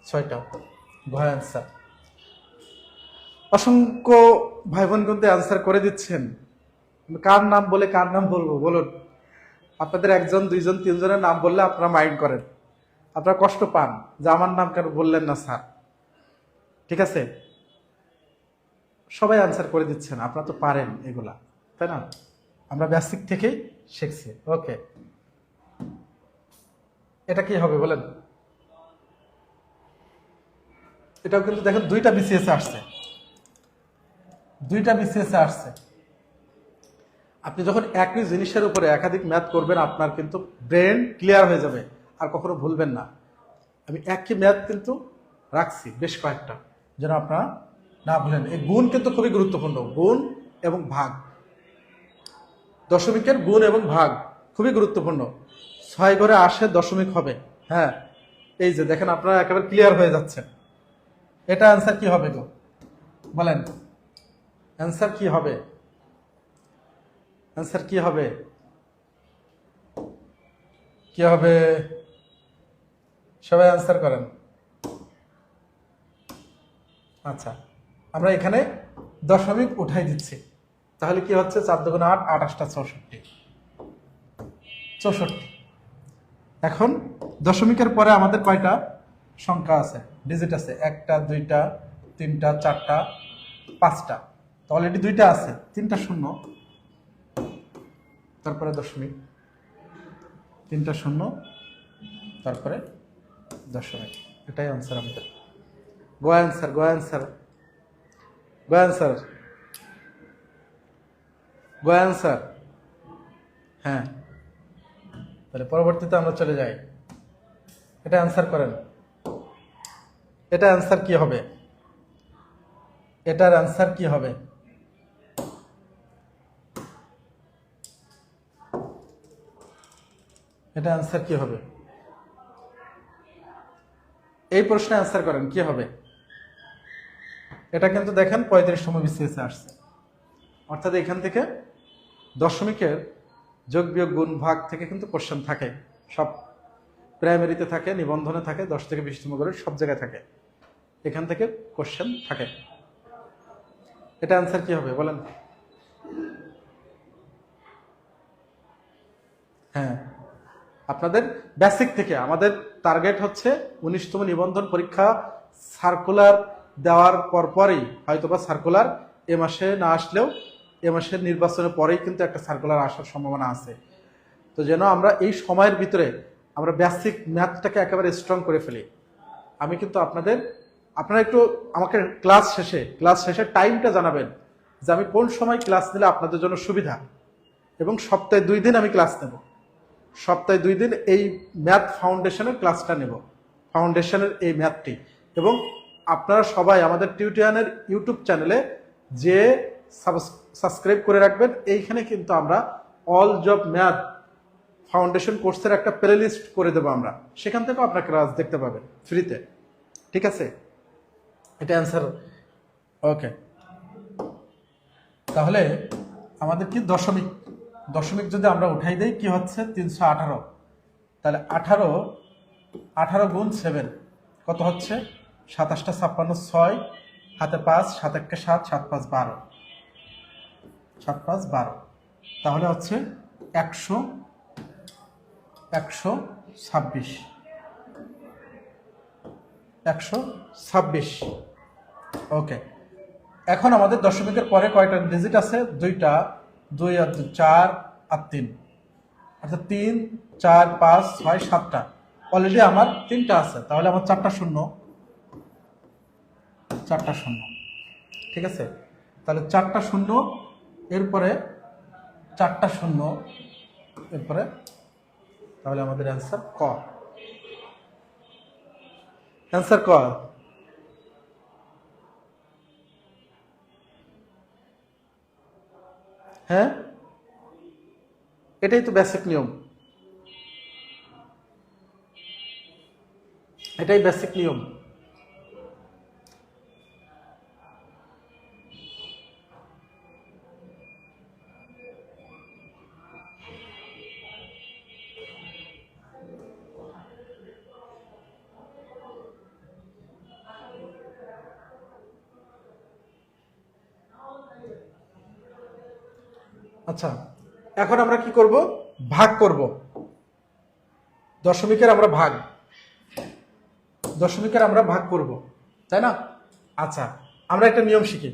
6টা, ঘ অ্যান্সার। অসংখ্য ভাই বোন কিন্তু অ্যান্সার করে দিচ্ছেন। কার নাম বলে কার নাম বলবো বলুন? আপনাদের একজন দুইজন তিনজনের নাম বললে আপনারা মাইন্ড করেন, আপনারা কষ্ট পান যে আমার নাম কেন বললেন না স্যার। ঠিক আছে, সবাই অ্যান্সার করে দিচ্ছেন, আপনারা তো পারেন এগুলা, তাই না? আমরা বেসিক থেকেই শিখছি। ওকে, এটা কি হবে বলেন? এটাও কিন্তু দেখেন দুইটা বিসিএস আসছে, দুইটা বিসিএস আসছে। আপনি যখন একই জিনিসের উপরে একাধিক ম্যাথ করবেন আপনার কিন্তু ব্রেন ক্লিয়ার হয়ে যাবে, আর কখনো ভুলবেন না। আমি একই ম্যাথ কিন্তু রাখছি বেশ কয়েকটা, যেন আপনারা না ভুলেন। এই গুণ কিন্তু খুবই গুরুত্বপূর্ণ, গুণ এবং ভাগ, দশমিকের গুণ এবং ভাগ খুবই গুরুত্বপূর্ণ। 6 ঘরে আসে দশমিক হবে, হ্যাঁ এই যে দেখেন আপনারা একেবারে ক্লিয়ার হয়ে যাচ্ছেন। এটা অ্যান্সার কি হবে গো বলেন? অ্যান্সার কি হবে? অ্যান্সার কি হবে? কি হবে? সবাই অ্যান্সার করেন। আচ্ছা, আমরা এখানে দশমিক উঠাই দিচ্ছি, তাহলে কি হচ্ছে? 4 দুগুণে 8, 8 8টা 64, 64। এখন দশমিকের পরে আমাদের কয়টা সংখ্যা আছে, ডিজিট আছে? 1টা 2টা 3টা 4টা 5টা, তো অলরেডি 2টা আছে, 3টা শূন্য, তারপরে দশমিক, 3টা শূন্য, তারপরে দশমিক। এটাই আনসার আমাদের। গো অ্যান্সার, গো অ্যান্সার, গো অ্যান্সার, গো অ্যান্সার। হ্যাঁ, তাহলে পরবর্তীতে আমরা চলে যাই। এটা অ্যান্সার করেন। এটা অ্যান্সার কি হবে? এটার অ্যান্সার কি হবে? এটা অ্যান্সার কি হবে? এই প্রশ্নে অ্যান্সার করেন, কি হবে? এটা কিন্তু দেখেন 35তম বিসিএস আসছে, অর্থাৎ এখান থেকে দশমিকের যোগ বিয়োগ গুণ ভাগ থেকে কিন্তু কোশ্চেন থাকে, সব প্রাইমারিতে থাকে, নিবন্ধনে থাকে, 10 থেকে 20তম করে সব জায়গায় থাকে, এখান থেকে কোশ্চেন থাকে। এটা অ্যান্সার কি হবে বলেন? হ্যাঁ, আপনাদের বেসিক থেকে আমাদের টার্গেট হচ্ছে 19তম নিবন্ধন পরীক্ষা সার্কুলার দেওয়ার পরপরই, হয়তোবা সার্কুলার এ মাসে না আসলেও এ মাসের নির্বাচনের পরেই কিন্তু একটা সার্কুলার আসার সম্ভাবনা আছে। তো যেন আমরা এই সময়ের ভিতরে আমরা বেসিক ম্যাথটাকে একেবারে স্ট্রং করে ফেলি। আমি কিন্তু আপনারা একটু আমাকে ক্লাস শেষে টাইমটা জানাবেন যে আমি কোন সময় ক্লাস নিলে আপনাদের জন্য সুবিধা, এবং সপ্তাহে 2 দিন আমি ক্লাস নেব, সপ্তাহে 2 দিন এই ম্যাথ ফাউন্ডেশনের ক্লাসটা নেব, ফাউন্ডেশনের এই ম্যাথটি। এবং আপনারা সবাই আমাদের টিউটোরিয়ালের ইউটিউব চ্যানেলে যে সাবস্ক্রাইব করে রাখবেন, এইখানে কিন্তু আমরা অল জব ম্যাথ ফাউন্ডেশন কোর্সের একটা প্লে লিস্ট করে দেবো আমরা, সেখান থেকেও আপনার ক্লাস দেখতে পাবেন ফ্রিতে। ঠিক আছে, এটা অ্যান্সার। ওকে, তাহলে আমাদের কি দশমিক, দশমিক যদি আমরা উঠাই দেই কি হচ্ছে? 318। তাহলে 18 গুণ 7 কত হচ্ছে? 7 8 56, 6 হাতে 5, 7 1 7, 7 5 12, 7 5 12, তাহলে হচ্ছে 100 126, 126। ওকে, এখন আমাদের দশমিকের পরে কয়টা ডিজিট আছে? দুইটা, 2 আর 2 4 আর 3, অর্থাৎ 3 4 5 6 7টা। অলরেডি আমার 3টা আছে, তাহলে আমার 4টা শূন্য, 4টা শূন্য। ঠিক আছে, তাহলে 4টা শূন্য, এরপরে 4টা শূন্য, এরপরে, তাহলে আমাদের অ্যান্সার ক। অ্যান্সার ক। হ্যাঁ, এটাই তো বেসিক নিয়ম, এটাই বেসিক নিয়ম। আচ্ছা, এখন আমরা কি করব? ভাগ করব। দশমিকের আমরা ভাগ করব, তাই না? আচ্ছা, আমরা একটা নিয়ম শিখি,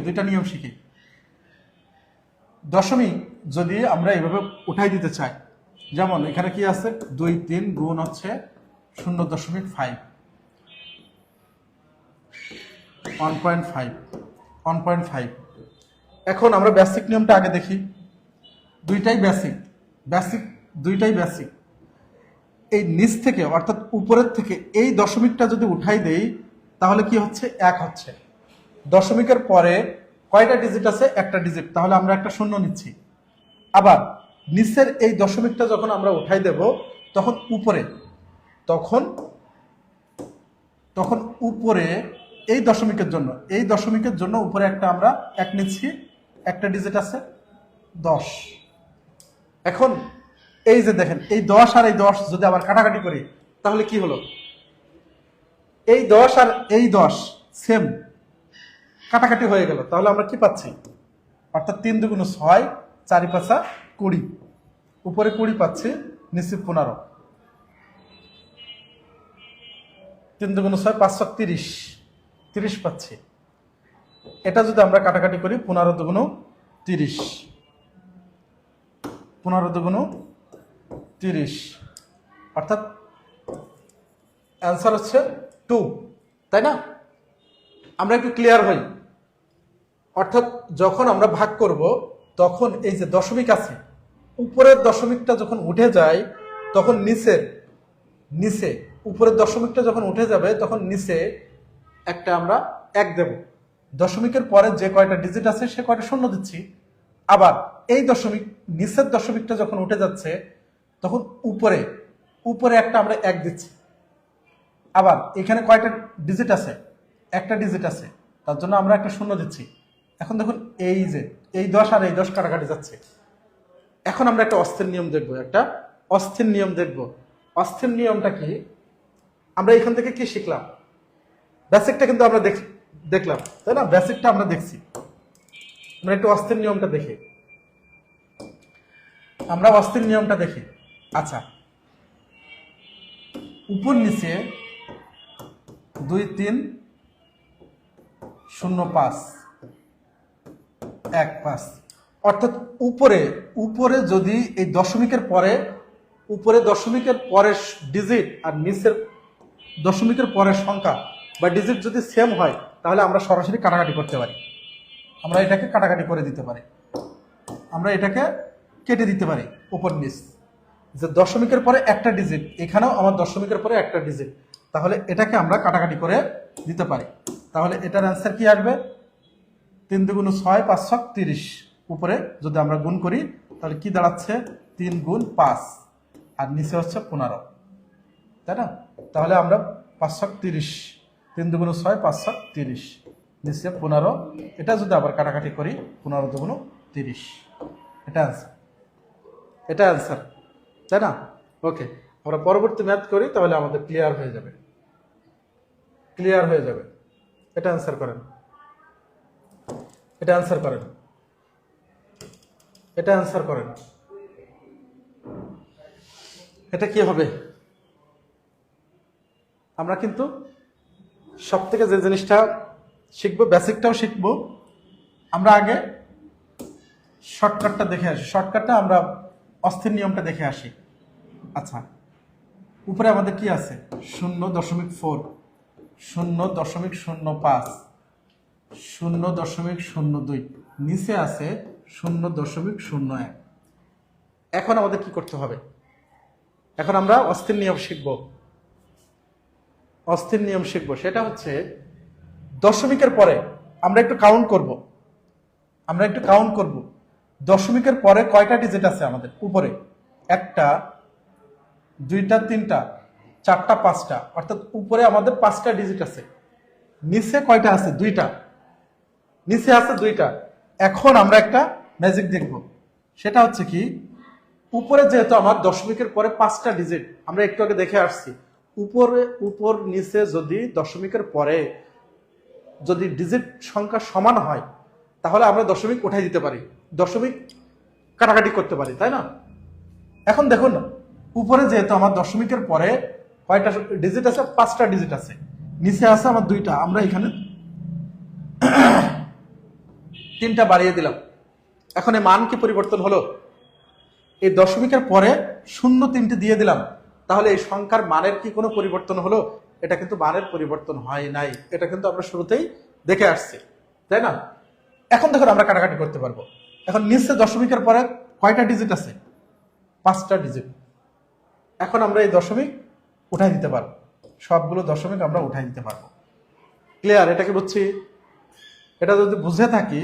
দুইটা নিয়ম শিখি। দশমিক যদি আমরা এইভাবে উঠাই দিতে চাই, যেমন এখানে কি আছে, 2 3 গুণ হচ্ছে 0.5, 1.5। এখন আমরা বেসিক নিয়মটা আগে দেখি। দুইটাই বেসিক। এই নিচ থেকে অর্থাৎ উপরের থেকে এই দশমিকটা যদি উঠাই দেই, তাহলে কি হচ্ছে? 1 হচ্ছে। দশমিকের পরে কয়টা ডিজিট আছে? একটা ডিজিট, তাহলে আমরা একটা শূন্য নিচ্ছি। আবার নিচের এই দশমিকটা যখন আমরা উঠাই দেব, তখন উপরে এই দশমিকের জন্য উপরে একটা আমরা 1 নিচ্ছি, একটা ডিজিট আছে 10। এখন এই যে দেখেন, এই 10 আর এই 10 যদি আবার কাটাকাটি করি, তাহলে কি হলো? এই 10 আর এই 10 সেম, কাটাকাটি হয়ে গেল। তাহলে আমরা কি পাচ্ছি? অর্থাৎ 3 2 6, 4 5 20, উপরে 20 পাচ্ছি, নিচে 15। 3 2 6 5 30, 30 পাচ্ছি। এটা যদি আমরা কাটাকাটি করি, 15 2 30, 15 2 30, অর্থাৎ অ্যান্সার হচ্ছে 2, তাই না? আমরা একটু ক্লিয়ার হই। অর্থাৎ যখন আমরা ভাগ করব, তখন এই যে দশমিক আছে, উপরের দশমিকটা যখন উঠে যায়, তখন নিচে উপরের দশমিকটা যখন উঠে যাবে, তখন নিচে একটা আমরা 1 দেব। দশমিকের পরে যে কয়টা ডিজিট আছে সে কয়টা শূন্য দিচ্ছি। আবার এই নিচের দশমিকটা যখন উঠে যাচ্ছে, তখন উপরে একটা আমরা 1 দিচ্ছি। আবার এখানে কয়টা ডিজিট আছে? একটা ডিজিট আছে, তার জন্য আমরা একটা শূন্য দিচ্ছি। এখন দেখুন, এই যে এই 10 আর এই 10 কাটাকাটি যাচ্ছে। এখন আমরা একটা অস্থির নিয়ম দেখব, অস্থির নিয়মটা কি? আমরা এখান থেকে কি শিখলাম? বেসিকটা কিন্তু আমরা দেখলাম, তাই না? বেসিকটা আমরা দেখছি। আমরা একটু অস্থির নিয়মটা দেখি। আচ্ছা, উপর নিচে 2 3 0 5 1 5, অর্থাৎ উপরে যদি এই দশমিকের পরের ডিজিট আর নিচের দশমিকের পরের সংখ্যা বা ডিজিট যদি সেম হয়, তাহলে আমরা সরাসরি কাটাকাটি করতে পারি। আমরা এটাকে কাটাকাটি করে দিতে পারি, আমরা এটাকে কেটে দিতে পারি উপর নিচ। যে দশমিকের পরে একটা ডিজিট, এখানেও আমার দশমিকের পরে একটা ডিজিট, তাহলে এটাকে আমরা কাটাকাটি করে দিতে পারি। তাহলে এটার অ্যান্সার কি আসবে? 3 2 6 5 6 30, উপরে যদি আমরা গুণ করি, তাহলে কি দাঁড়াচ্ছে? 3 গুণ 5, আর নিচে হচ্ছে 15, তাই না? তাহলে আমরা 5 6 30, 3 2 6 5 6 30, নিচে 15। এটা যদি আবার কাটাকাটি করি, 15 2 30, এটা অ্যান্সার, তাই না? ওকে, আমরা পরবর্তী ম্যাথ করি, তাহলে আমাদের ক্লিয়ার হয়ে যাবে। ক্লিয়ার হয়ে যাবে। এটা অ্যান্সার করেন, এটা অ্যান্সার করেন, এটা অ্যান্সার করেন। এটা কি হবে? আমরা কিন্তু সব থেকে যে জিনিসটা শিখবো, বেসিকটাও শিখবো। আমরা আগে শর্টকাটটা দেখে আসি, শর্টকাটটা আমরা অস্থির নিয়মটা দেখে আসি। আচ্ছা, উপরে আমাদের কি আছে? 0.4, 0.05, 0.02, নিচে আছে 0.01। এখন আমাদের কি করতে হবে? এখন আমরা অস্থির নিয়ম শিখব, অস্থির নিয়ম শিখব। সেটা হচ্ছে দশমিকের পরে আমরা একটু কাউন্ট করব, আমরা একটু কাউন্ট করব দশমিকের পরে কয়টা ডিজিট আছে আমাদের উপরে। 1টা 2টা 3টা 4টা 5টা, অর্থাৎ উপরে আমাদের 5টা ডিজিট আছে। নিচে কয়টা আছে? 2টা, নিচে আছে 2টা। এখন আমরা একটা ম্যাজিক দেখব, সেটা হচ্ছে কি, উপরে যেহেতু আমার দশমিকের পরে 5টা ডিজিট, আমরা একটু আগে দেখে আসছি, উপরে উপর নিচে যদি দশমিকের পরে যদি ডিজিট সংখ্যা সমান হয়, তাহলে আমরা দশমিক উঠাই দিতে পারি, দশমিক কাটাকাটি করতে পারি, তাই না? এখন দেখুন, উপরে যেহেতু আমার দশমিকের পরে কয়টা ডিজিট আছে? 5টা ডিজিট আছে, নিচে আছে আমার 2টা, আমরা এখানে 3টা বাড়িয়ে দিলাম। এখন এই মান কি পরিবর্তন হলো? এই দশমিকের পরে 0 3টে দিয়ে দিলাম, তাহলে এই সংখ্যার মানের কি কোনো পরিবর্তন হলো? এটা কিন্তু মানের পরিবর্তন হয় নাই, এটা কিন্তু আমরা শুরুতেই দেখে আসছি, তাই না? এখন দেখুন আমরা কাটাকাটি করতে পারবো। এখন নিচে দশমিকের পরে কয়টা ডিজিট আছে? 5টা ডিজিট। এখন আমরা এই দশমিক উঠাই দিতে পারবো, সবগুলো দশমিক আমরা উঠাই দিতে পারবো। ক্লিয়ার? এটাকে বুঝছি? এটা যদি বুঝে থাকি,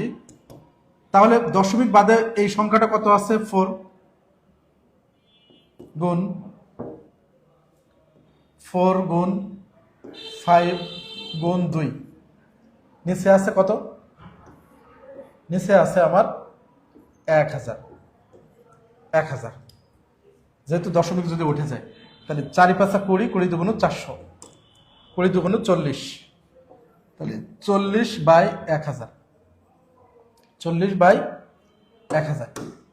তাহলে দশমিক বাদে এই সংখ্যাটা কত আছে? 4 গুণ 5 গুণ 2, নিচে আছে কত? নিচে আছে আমার 1000। যেহেতু দশমিক যদি উঠে যায়, তাহলে 4 × 5 = 20, 20 × 2 = 400, 20 × 2 = 40, তাহলে 40/1000, 40/1000।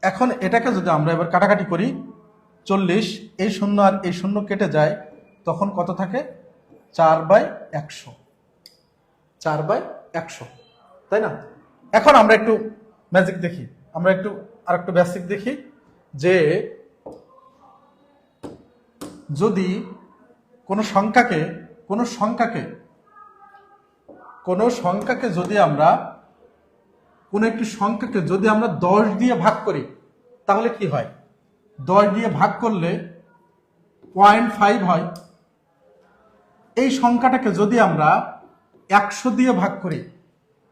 এখন এটাকে যদি আমরা এবার কাটাকাটি করি, 40, এই 0 আর এই 0 কেটে যায়, তখন কত থাকে? 4/100, 4/100, তাই না? এখন আমরা একটু ম্যাজিক দেখি, আমরা একটু আরেকটু বেসিক দেখি, যে যদি কোনো সংখ্যাকে যদি আমরা কোনো একটি সংখ্যাকে যদি আমরা 10 দিয়ে ভাগ করি, তাহলে কি হয়? 10 দিয়ে ভাগ করলে 0.5 হয়। এই সংখ্যাটাকে যদি আমরা 100 দিয়ে ভাগ করি,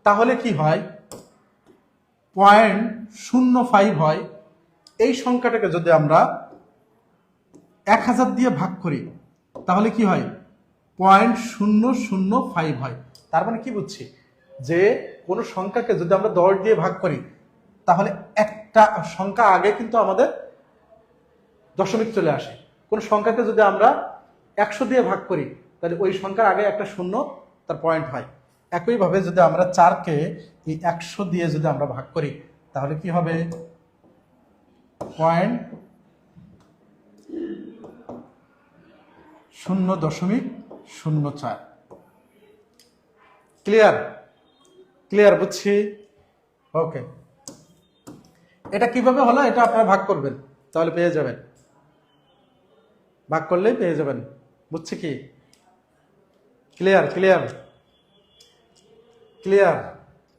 তাহলে কি হয়? 0.05 হয়। এই সংখ্যাটাকে যদি আমরা 1000 দিয়ে ভাগ করি, তাহলে কি হয়? 0.005 হয়। তার মানে কি বুঝছি? যে কোনো সংখ্যাকে যদি আমরা 10 দিয়ে ভাগ করি, তাহলে একটা সংখ্যা আগে কিন্তু আমাদের দশমিক চলে আসে। কোন সংখ্যাকে যদি আমরা 100 দিয়ে ভাগ করি, তাহলে ওই সংখ্যার আগে একটা 0 তার পয়েন্ট হয়। একইভাবে যদি আমরা 4কে এই 100 দিয়ে যদি আমরা ভাগ করি, তাহলে কি হবে? 0.04। ক্লিয়ার? ক্লিয়ার? বুঝছি? ওকে। এটা কিভাবে হলো? এটা আপনারা ভাগ করবেন, তাহলে পেয়ে যাবেন, ভাগ করলেই পেয়ে যাবেন। বুঝছি কি? ক্লিয়ার? ক্লিয়ার? ক্লিয়ার?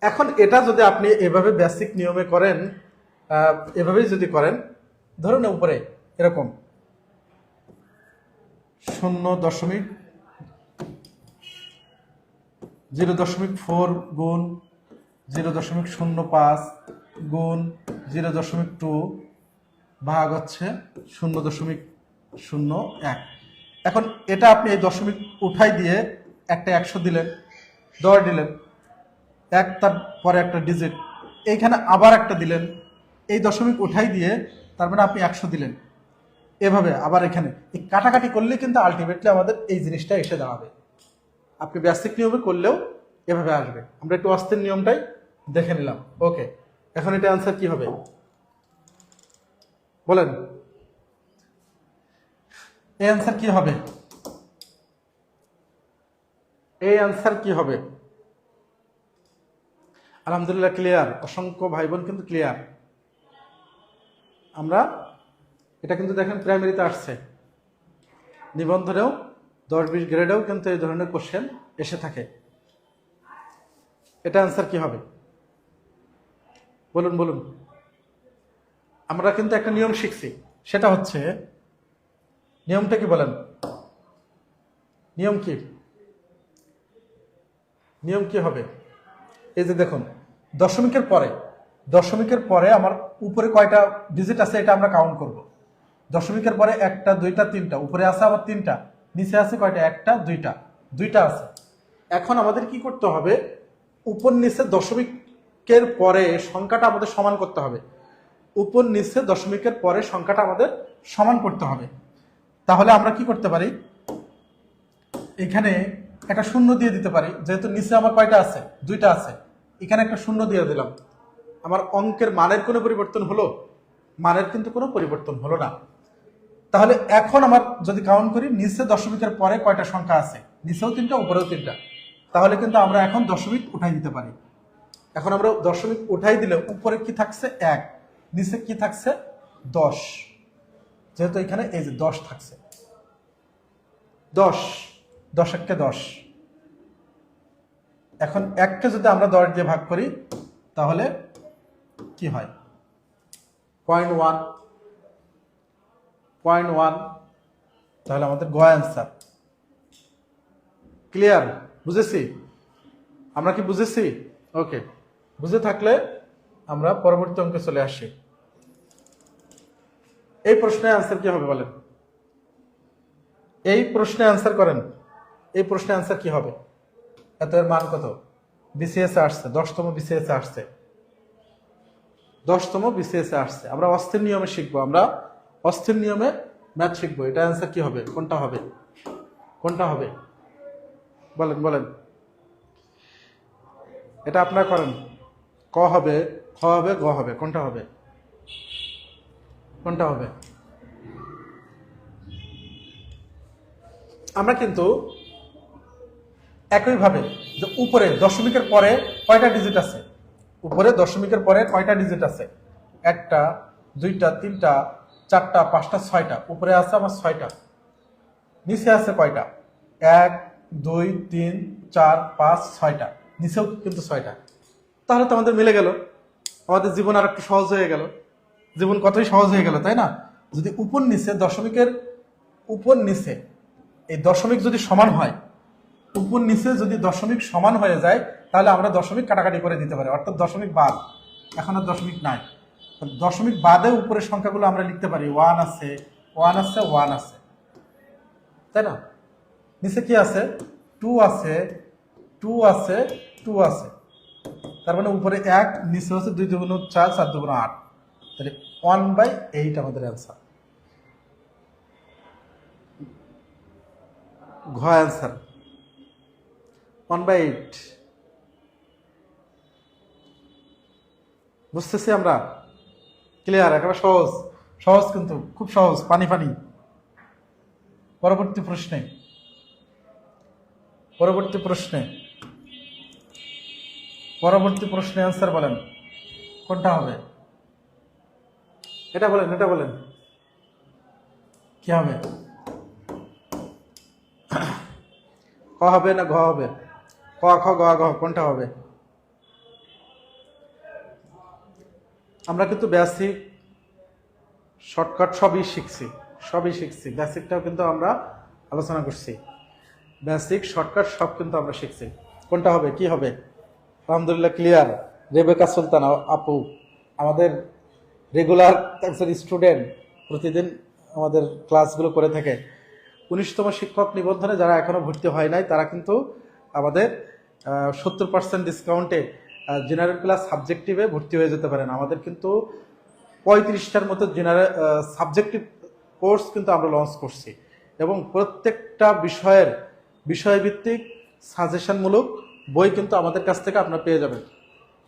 এখন এটা যদি আপনি এভাবে বেসিক নিয়মে করেন, এভাবেই যদি করেন, ধরুন উপরে এরকম 0.04 গুণ 0.05 গুণ 0.2 ভাগ হচ্ছে 0.01। এখন এটা আপনি এই দশমিক উঠাই দিয়ে একটা 100 দিলেন, 10 দিলেন, এক তার পরে একটা ডিজিট, এইখানে আবার একটা দিলেন, এই দশমিক উঠাই দিয়ে তার মানে আপনি 100 দিলেন। এভাবে আবার এখানে এই কাটাকাটি করলে কিন্তু আলটিমেটলি আমাদের এই জিনিসটা এসে দাঁড়াবে। আপনি বেসিক নিয়মে করলেও এভাবে আসবে। আমরা একটু অস্থির নিয়মটাই দেখে নিলাম। ওকে, এখন এটা অ্যান্সার কি হবে বলেন? এই অ্যান্সার কি হবে? এই অ্যান্সার কি হবে? আলহামদুলিল্লাহ ক্লিয়ার, অসংখ্য ভাই বোন কিন্তু ক্লিয়ার। আমরা এটা কিন্তু দেখেন প্রাইমারিতে আসছে, নিবন্ধনেও 10-20 গ্রেডেও কিন্তু এই ধরনের কোশ্চেন এসে থাকে। এটা অ্যান্সার কি হবে বলুন বলুন? আমরা কিন্তু একটা নিয়ম শিখছি, সেটা হচ্ছে, নিয়মটা কি বলেন? নিয়ম কি? নিয়ম কি হবে? এই যে দেখুন, দশমিকের পরে আমার উপরে কয়টা ডিজিট আছে এটা আমরা কাউন্ট করব। দশমিকের পরে 1টা 2টা 3টা, উপরে আছে আবার 3টা, নিচে আছে কয়টা? 1টা 2টা আছে। এখন আমাদের কি করতে হবে? উপর নিচে দশমিকের পরে সংখ্যাটা আমাদের সমান করতে হবে। উপর নিচে দশমিকের পরে সংখ্যাটা আমাদের সমান করতে হবে। তাহলে আমরা কি করতে পারি? এখানে একটা শূন্য দিয়ে দিতে পারি, যেহেতু নিচে আমার কয়টা আছে? 2টা আছে, এখানে একটা শূন্য দিয়ে দিলাম। আমার অঙ্কের মানের কোনো পরিবর্তন হলো? মানের কিন্তু কোনো পরিবর্তন হলো না। তাহলে এখন আমার যদি কাউন্ট করি, নিচে দশমিকের পরে কয়টা সংখ্যা আছে? নিচেও 3টা, উপরেও 3টা। তাহলে কিন্তু আমরা এখন দশমিক উঠাই দিতে পারি। এখন আমরা দশমিক উঠাই দিলে উপরে কি থাকছে? 1, নিচে কি থাকছে? 10। যেহেতু এখানে এই যে 10 থাকছে, 10 10 10। এখন 1কে যদি আমরা 10 দিয়ে ভাগ করি তাহলে কি হয়? 0.1। তাহলে আমাদের গ অ্যান্সার। ক্লিয়ার? বুঝেছি? আমরা কি বুঝেছি? ওকে, বুঝে থাকলে আমরা পরবর্তী অঙ্কে চলে আসি। এই প্রশ্নের অ্যান্সার কি হবে বলেন? এই প্রশ্নে অ্যান্সার করেন। এই প্রশ্নে অ্যান্সার কি হবে? এত এর মান কত? বিসিএস আসছে, 10তম বিসিএস আসছে, 10তম বিসিএস আসছে। আমরা অস্থির নিয়মে শিখবো, আমরা অস্থির নিয়মে ম্যাথ শিখবো। এটা অ্যান্সার কি হবে? কোনটা হবে? কোনটা হবে বলেন বলেন? এটা আপনারা করেন। ক হবে, খ হবে, গ হবে, কোনটা হবে? কোনটা হবে? আমরা কিন্তু একইভাবে যে উপরে দশমিকের পরে কয়টা ডিজিট আছে? উপরে দশমিকের পরে কয়টা ডিজিট আছে? 1টা 2টা 3টা 4টা 5টা 6টা। উপরে আছে আমার 6টা, নিচে আছে কয়টা? 1 2 3 4 5 6টা, নিচেও কিন্তু 6টা। তাহলে তো আমাদের মিলে গেল, আমাদের জীবন আর একটু সহজ হয়ে গেল। জীবন কতই সহজ হয়ে গেল, তাই না? যদি উপর নিচে দশমিকের উপর নিচে এই দশমিক যদি সমান হয়, উপর নিচে যদি দশমিক সমান হয়ে যায়, তাহলে আমরা দশমিক কাটাকাটি করে দিতে পারি, অর্থাৎ দশমিক বাদ। এখন আর দশমিক নাই, দশমিক বাদে উপরের সংখ্যাগুলো আমরা লিখতে পারি। 1 আছে, 1 আছে, 1 আছে, তাই না? নিচে কি আছে? 2 আছে, 2 আছে, 2 আছে। তার মানে উপরে 1, নিচে হচ্ছে 2 2 4, 4 2 8। তাহলে 1/8 আমাদের অ্যান্সার। ঘ অ্যান্সার 1/8। বুঝতেছি আমরা? ক্লিয়ার? একেবারে সহজ, সহজ কিন্তু খুব সহজ, পানি পানি। পরবর্তী প্রশ্নে, পরবর্তী প্রশ্নে, পরবর্তী প্রশ্নে অ্যান্সার বলেন, কোনটা হবে? এটা বলেন, এটা বলেন, কি হবে? ক হবে না ঘ হবে? ক খ গ ঘ কোনটা হবে? আমরা কিন্তু বেসিক শর্টকাট সবই শিখছি। বেসিকটাও কিন্তু আমরা আলোচনা করছি। বেসিক শর্টকাট সব কিন্তু আমরা শিখছি। কোনটা হবে? কি হবে? আলহামদুলিল্লাহ ক্লিয়ার। রেবেকা সুলতানা আপু আমাদের রেগুলার একজন স্টুডেন্ট, প্রতিদিন আমাদের ক্লাসগুলো করে থাকে। 19তম শিক্ষক নিবন্ধনে যারা এখনো ভর্তি হয় নাই, তারা কিন্তু আমাদের 70% ডিসকাউন্টে জেনারেল ক্লাস সাবজেক্টিভে ভর্তি হয়ে যেতে পারেন। আমাদের কিন্তু 35টার মতো জেনারেল সাবজেক্টিভ কোর্স কিন্তু আমরা লঞ্চ করছি, এবং প্রত্যেকটা বিষয়ভিত্তিক সাজেশনমূলক বই কিন্তু আমাদের কাছ থেকে আপনারা পেয়ে যাবেন।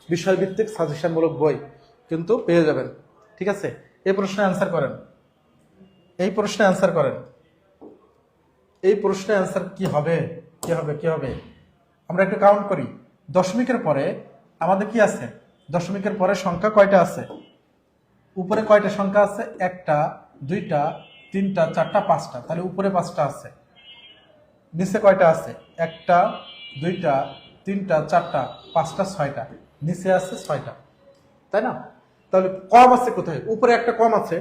বিষয়ভিত্তিক সাজেশনমূলক বই কিন্তু পেয়ে যাবেন। ঠিক আছে, এই প্রশ্নে অ্যান্সার করেন, এই প্রশ্নে অ্যান্সার করেন, এই প্রশ্নে অ্যান্সার কি হবে, কি হবে, কি হবে? আমরা একটু কাউন্ট করি। দশমিকের পরে আমাদের কি আছে? দশমিকের পরে সংখ্যা কয়টা আছে? উপরে কয়টা সংখ্যা আছে? একটা, দুইটা, তিনটা, চারটা, পাঁচটা। তাহলে উপরে পাঁচটা আছে। নিচে কয়টা আছে? একটা, দুইটা, তিনটা, চারটা, পাঁচটা, ছয়টা। নিচে আছে ছয়টা, তাই না? তাহলে কম আছে কোথায়? উপরে একটা কম আছে,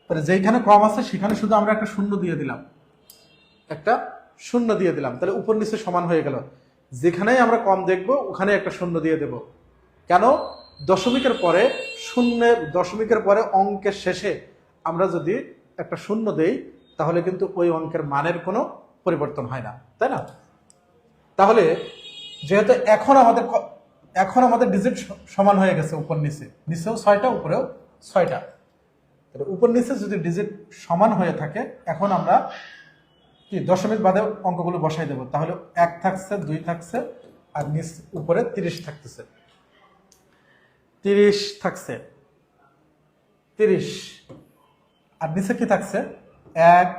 তাহলে যেখানে কম আছে সেখানে শুধু আমরা একটা শূন্য দিয়ে দিলাম, একটা শূন্য দিয়ে দিলাম। তাহলে উপর নিচে সমান হয়ে গেল। যেখানেই আমরা কম দেখব ওখানে একটা শূন্য দিয়ে দেব। কেন? দশমিকের পরে শূন্যের, দশমিকের পরে অঙ্কের শেষে আমরা যদি একটা শূন্য দেই তাহলে কিন্তু ওই অঙ্কের মানের কোনো পরিবর্তন হয় না, তাই না? তাহলে যেহেতু এখন আমাদের ডিজিট সমান হয়ে গেছে, উপর নিচে, নিচেও ছয়টা, উপরেও ছয়টা। উপর নিচে যদি ডিজিট সমান হয়ে থাকে, এখন আমরা কি দশমিক বাদে অঙ্কগুলো বসাই দেবো। তাহলে 1 থাকছে, 2 থাকছে, আর নিচ উপরে 30 থাকতেছে, 30 থাকছে, 30। আর নিচে কি থাকছে? 1,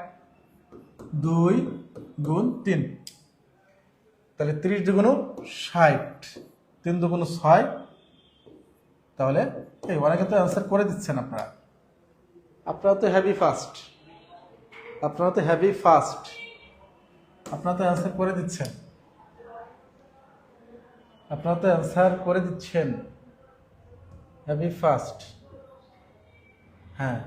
2 গুণ 3। তাহলে 30 দুগুণ 60, 3 দুগুণ 6। তাহলে এই অনেকে তো অ্যান্সার করে দিচ্ছেন। আপনারা তো হ্যাভি ফাস্ট, আপনারা তো হ্যাভি ফাস্ট, আপনারা তো অ্যান্সার করে দিচ্ছেন, আপনারা তো অ্যান্সার করে দিচ্ছেন হ্যাভি ফাস্ট। হ্যাঁ,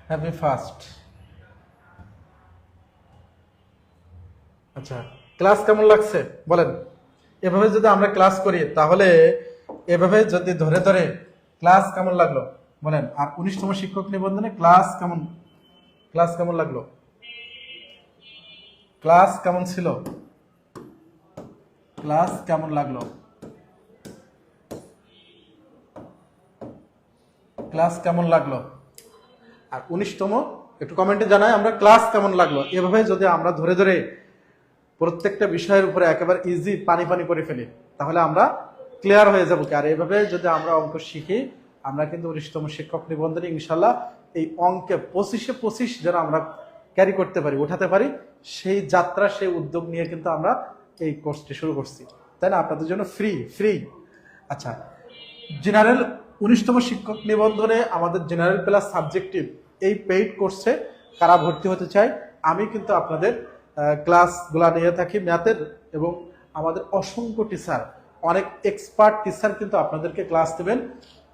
হ্যাভি ফাস্ট। আচ্ছা, ক্লাস কেমন লাগছে বলেন? এভাবে যদি আমরা ক্লাস করি তাহলে, এভাবে যদি ধরে ধরে ক্লাস কেমন লাগলো বলেন? আর 19তম শিক্ষক নিবন্ধনে ক্লাস কেমন, ক্লাস কেমন লাগলো? ক্লাস কেমন ছিল? ক্লাস কেমন লাগলো? ক্লাস কেমন লাগলো? আর 19তম একটু কমেন্টে জানাই আমরা ক্লাস কেমন লাগলো। এভাবে যদি আমরা ধরে ধরে প্রত্যেকটা বিষয়ের উপরে একেবারে ইজি পানি পানি করে ফেলি তাহলে আমরা ক্লিয়ার হয়ে যাবো। আর এইভাবে যদি আমরা অঙ্ক শিখি, আমরা কিন্তু 19তম শিক্ষক নিবন্ধনে ইনশাল্লাহ এই অঙ্কে 25-এ 25 যেন আমরা ক্যারি করতে পারি, উঠাতে পারি, সেই যাত্রা, সেই উদ্যোগ নিয়ে কিন্তু আমরা এই কোর্সটি শুরু করছি, তাই না? আপনাদের জন্য ফ্রি ফ্রি। আচ্ছা, জেনারেল 19তম শিক্ষক নিবন্ধনে আমাদের জেনারেল প্লাস সাবজেক্টিভ এই পেইড কোর্সে কারা ভর্তি হতে চায়, আমি কিন্তু আপনাদের ক্লাসগুলা নিয়ে থাকি ম্যাথের, এবং আমাদের অসংখ্য টিচার, অনেক এক্সপার্ট টিচার কিন্তু আপনাদেরকে ক্লাস দেবেন।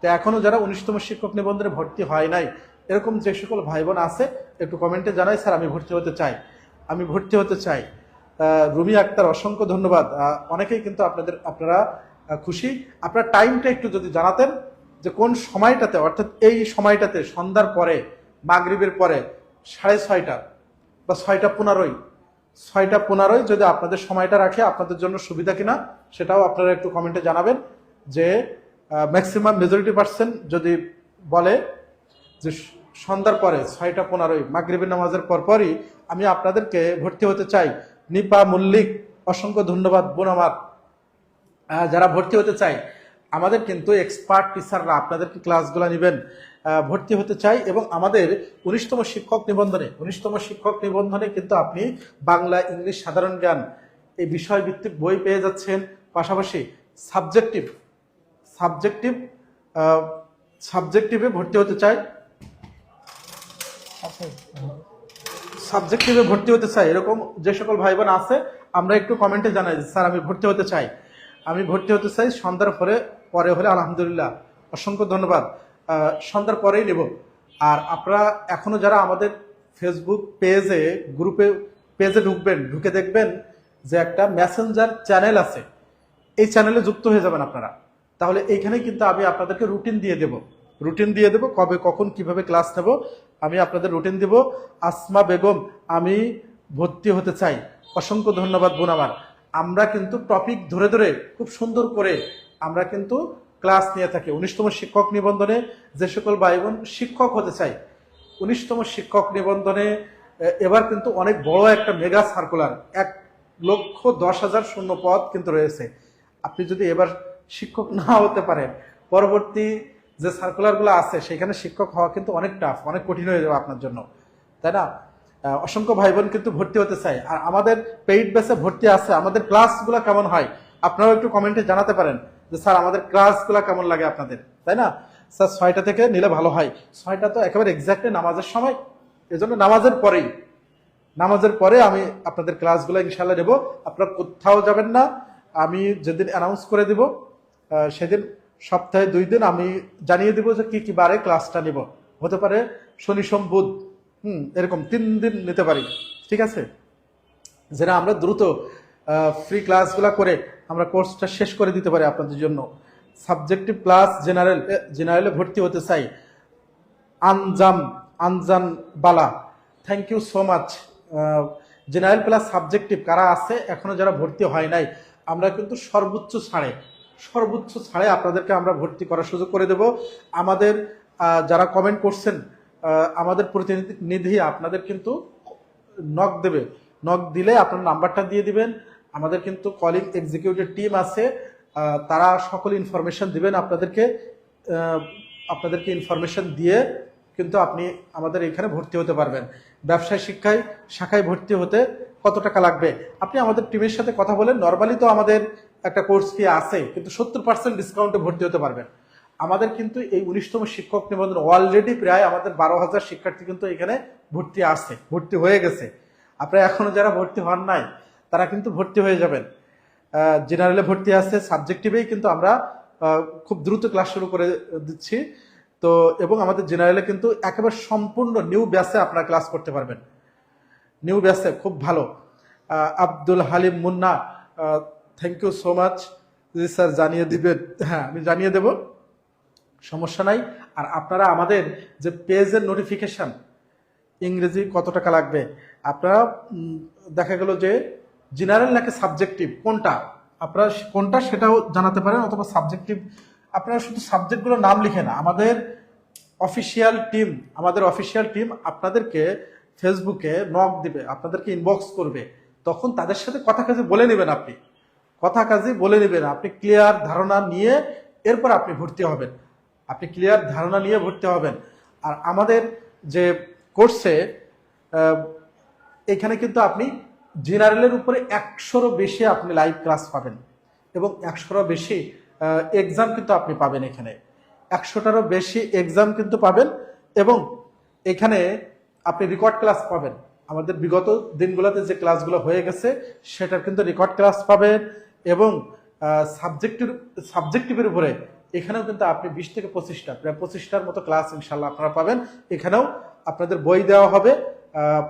তো এখনও যারা 19তম শিক্ষক নিবন্ধনে ভর্তি হয় নাই, এরকম যে সকল ভাই বোন আছে একটু কমেন্টে জানাই, স্যার আমি ভর্তি হতে চাই, আমি ভর্তি হতে চাই। রুমি আক্তার অসংখ্য ধন্যবাদ। অনেকেই কিন্তু আপনারা খুশি। আপনার টাইমটা একটু যদি জানাতেন যে কোন সময়টাতে, অর্থাৎ এই সময়টাতে সন্ধ্যার পরে, মাগরিবের পরে 6:30 বা 6:15, 6:15 যদি আপনাদের সময়টা রাখে আপনাদের জন্য সুবিধা কিনা সেটাও আপনারা একটু কমেন্টে জানাবেন। যে ম্যাক্সিমাম মেজরিটি পার্সেন্ট যদি বলে যে সন্ধ্যার পরে 6:15 মাগরিবের নামাজের পরপরই আমি আপনাদেরকে ভর্তি হতে চাই। নিপা মল্লিক অসংখ্য ধন্যবাদ বোন আমার। যারা ভর্তি হতে চাই, আমাদের কিন্তু এক্সপার্ট টিচাররা আপনাদেরকে ক্লাসগুলো নেবেন, ভর্তি হতে চাই। এবং আমাদের 19তম শিক্ষক নিবন্ধনে কিন্তু আপনি বাংলা, ইংলিশ, সাধারণ জ্ঞান এই বিষয়ভিত্তিক বই পেয়ে যাচ্ছেন। পাশাপাশি সাবজেক্টিভে ভর্তি হতে চাই, সাবজেক্টিভে ভর্তি হতে চাই এরকম যে সকল ভাই বোন আছে, আমরা একটু কমেন্টে জানাই যে স্যার আমি ভর্তি হতে চাই, আমি ভর্তি হতে চাই। সন্ধ্যার পরে হলে আলহামদুলিল্লাহ, অসংখ্য ধন্যবাদ। সন্ধ্যার পরেই নেব। আর আপনারা এখনো যারা আমাদের ফেসবুক পেজে ঢুকবেন, ঢুকে দেখবেন যে একটা মেসেঞ্জার চ্যানেল আছে, এই চ্যানেলে যুক্ত হয়ে যাবেন আপনারা। তাহলে এইখানে কিন্তু আমি আপনাদেরকে রুটিন দিয়ে দেব, কবে কখন কিভাবে ক্লাস নেব আমি আপনাদের রুটিন দেব। আসমা বেগম, আমি ভর্তি হতে চাই, অসংখ্য ধন্যবাদ বোন আমার। আমরা কিন্তু টপিক ধরে ধরে খুব সুন্দর করে আমরা কিন্তু ক্লাস নিয়ে থাকি। 19তম শিক্ষক নিবন্ধনে যে সকল ভাই বোন শিক্ষক হতে চাই, 19তম শিক্ষক নিবন্ধনে এবার কিন্তু অনেক বড় একটা মেগা সার্কুলার 1,10,000 শূন্য পদ কিন্তু রয়েছে। আপনি যদি এবার শিক্ষক না হতে পারেন, পরবর্তী যে সার্কুলারগুলো আছে সেখানে শিক্ষক হওয়া কিন্তু অনেক টাফ, অনেক কঠিন হয়ে যাবে আপনার জন্য, তাই না? অসংখ্য ভাই বোন কিন্তু ভর্তি হতে চায়, আর আমাদের পেইড বেসে ভর্তি আছে। আমাদের ক্লাসগুলো কেমন হয় আপনারাও একটু কমেন্টে জানাতে পারেন যে স্যার আমাদের ক্লাসগুলো কেমন লাগে আপনাদের, তাই না? স্যার 6টা থেকে নিলে ভালো হয়। 6টা তো একেবারে এক্স্যাক্টলি নামাজের সময়, এজন্য নামাজের পরে আমি আপনাদের ক্লাসগুলো ইনশাল্লাহ নেব। আপনারা কোথাও যাবেন না। আমি যেদিন অ্যানাউন্স করে দিব সেদিন সপ্তাহে 2 দিন আমি জানিয়ে দিব যে কি কি বারে ক্লাসটা নেব। হতে পারে শনি সোম বুধ, এরকম 3 দিন নিতে পারি, ঠিক আছে? যেন আমরা দ্রুত ফ্রি ক্লাসগুলো করে আমরা কোর্সটা শেষ করে দিতে পারি আপনাদের জন্য। সাবজেক্টিভ প্লাস জেনারেলে ভর্তি হতে চাই। Anjan Bala, thank you so much. General plus subjective কারা আছে এখনো যারা ভর্তি হয় নাই, আমরা কিন্তু সর্বোচ্চ ছাড়ে আপনাদেরকে আমরা ভর্তি করার সুযোগ করে দেব। আমাদের যারা কমেন্ট করছেন, আমাদের প্রতিনিধি আপনাদের কিন্তু নক দিলে আপনার নাম্বারটা দিয়ে দিবেন। আমাদের কিন্তু কলিং এক্সিকিউটিভ টিম আছে, তারা সকল ইনফরমেশন দিবেন আপনাদেরকে ইনফরমেশন দিয়ে কিন্তু আপনি আমাদের এখানে ভর্তি হতে পারবেন। ব্যবসায় শাখায় ভর্তি হতে কত টাকা লাগবে আপনি আমাদের টিমের সাথে কথা বলেন। নর্মালি তো আমাদের একটা কোর্স ফি আছে, কিন্তু 70% ডিসকাউন্টে ভর্তি হতে পারবেন। আমাদের কিন্তু এই 19তম শিক্ষক নিবন্ধন অলরেডি প্রায় আমাদের 12,000 শিক্ষার্থী কিন্তু এখানে ভর্তি হয়ে গেছে। আপনারা এখনো যারা ভর্তি হন নাই তারা কিন্তু ভর্তি হয়ে যাবেন। জেনারেলে ভর্তি আছে, সাবজেক্টিভেই কিন্তু আমরা খুব দ্রুত ক্লাস শুরু করে দিচ্ছি। তো এবং আমাদের জেনারেলে কিন্তু একেবারে সম্পূর্ণ নিউ ব্যাচে আপনারা ক্লাস করতে পারবেন। নিউ ব্যাচে খুব ভালো। Abdul Halim Munna, thank you so much. জি স্যার জানিয়ে দিবেন। হ্যাঁ, আমি জানিয়ে দেব, সমস্যা নাই। আর আপনারা আমাদের যে পেজের নোটিফিকেশন, ইংরেজি কত টাকা লাগবে, আপনারা দেখা গেল যে জেনারেল নাকি সাবজেক্টিভ আপনারা কোনটা সেটাও জানাতে পারেন, অথবা সাবজেক্টিভ আপনারা শুধু সাবজেক্টগুলোর নাম লিখে না। আমাদের অফিসিয়াল টিম আপনাদেরকে ফেসবুকে নক দিবে, আপনাদেরকে ইনবক্স করবে, তখন তাদের সাথে কথা কাজে বলে নেবেন। আপনি ক্লিয়ার ধারণা নিয়ে এরপর আপনি ভর্তি হবেন। আর আমাদের যে কোর্সে এখানে কিন্তু আপনি জেনারেলের উপরে 100-এরও বেশি আপনি লাইভ ক্লাস পাবেন, এবং 100-এরও বেশি এক্সাম কিন্তু আপনি পাবেন। এখানে 100টারও বেশি এক্সাম কিন্তু পাবেন, এবং এখানে আপনি রেকর্ড ক্লাস পাবেন। আমাদের বিগত দিনগুলোতে যে ক্লাসগুলো হয়ে গেছে সেটার কিন্তু রেকর্ড ক্লাস পাবেন, এবং সাবজেক্টিভের উপরে এখানেও কিন্তু আপনি 20 থেকে 25টা প্রায় 25টার মতো ক্লাস ইনশাল্লাহ আপনারা পাবেন। এখানেও আপনাদের বই দেওয়া হবে,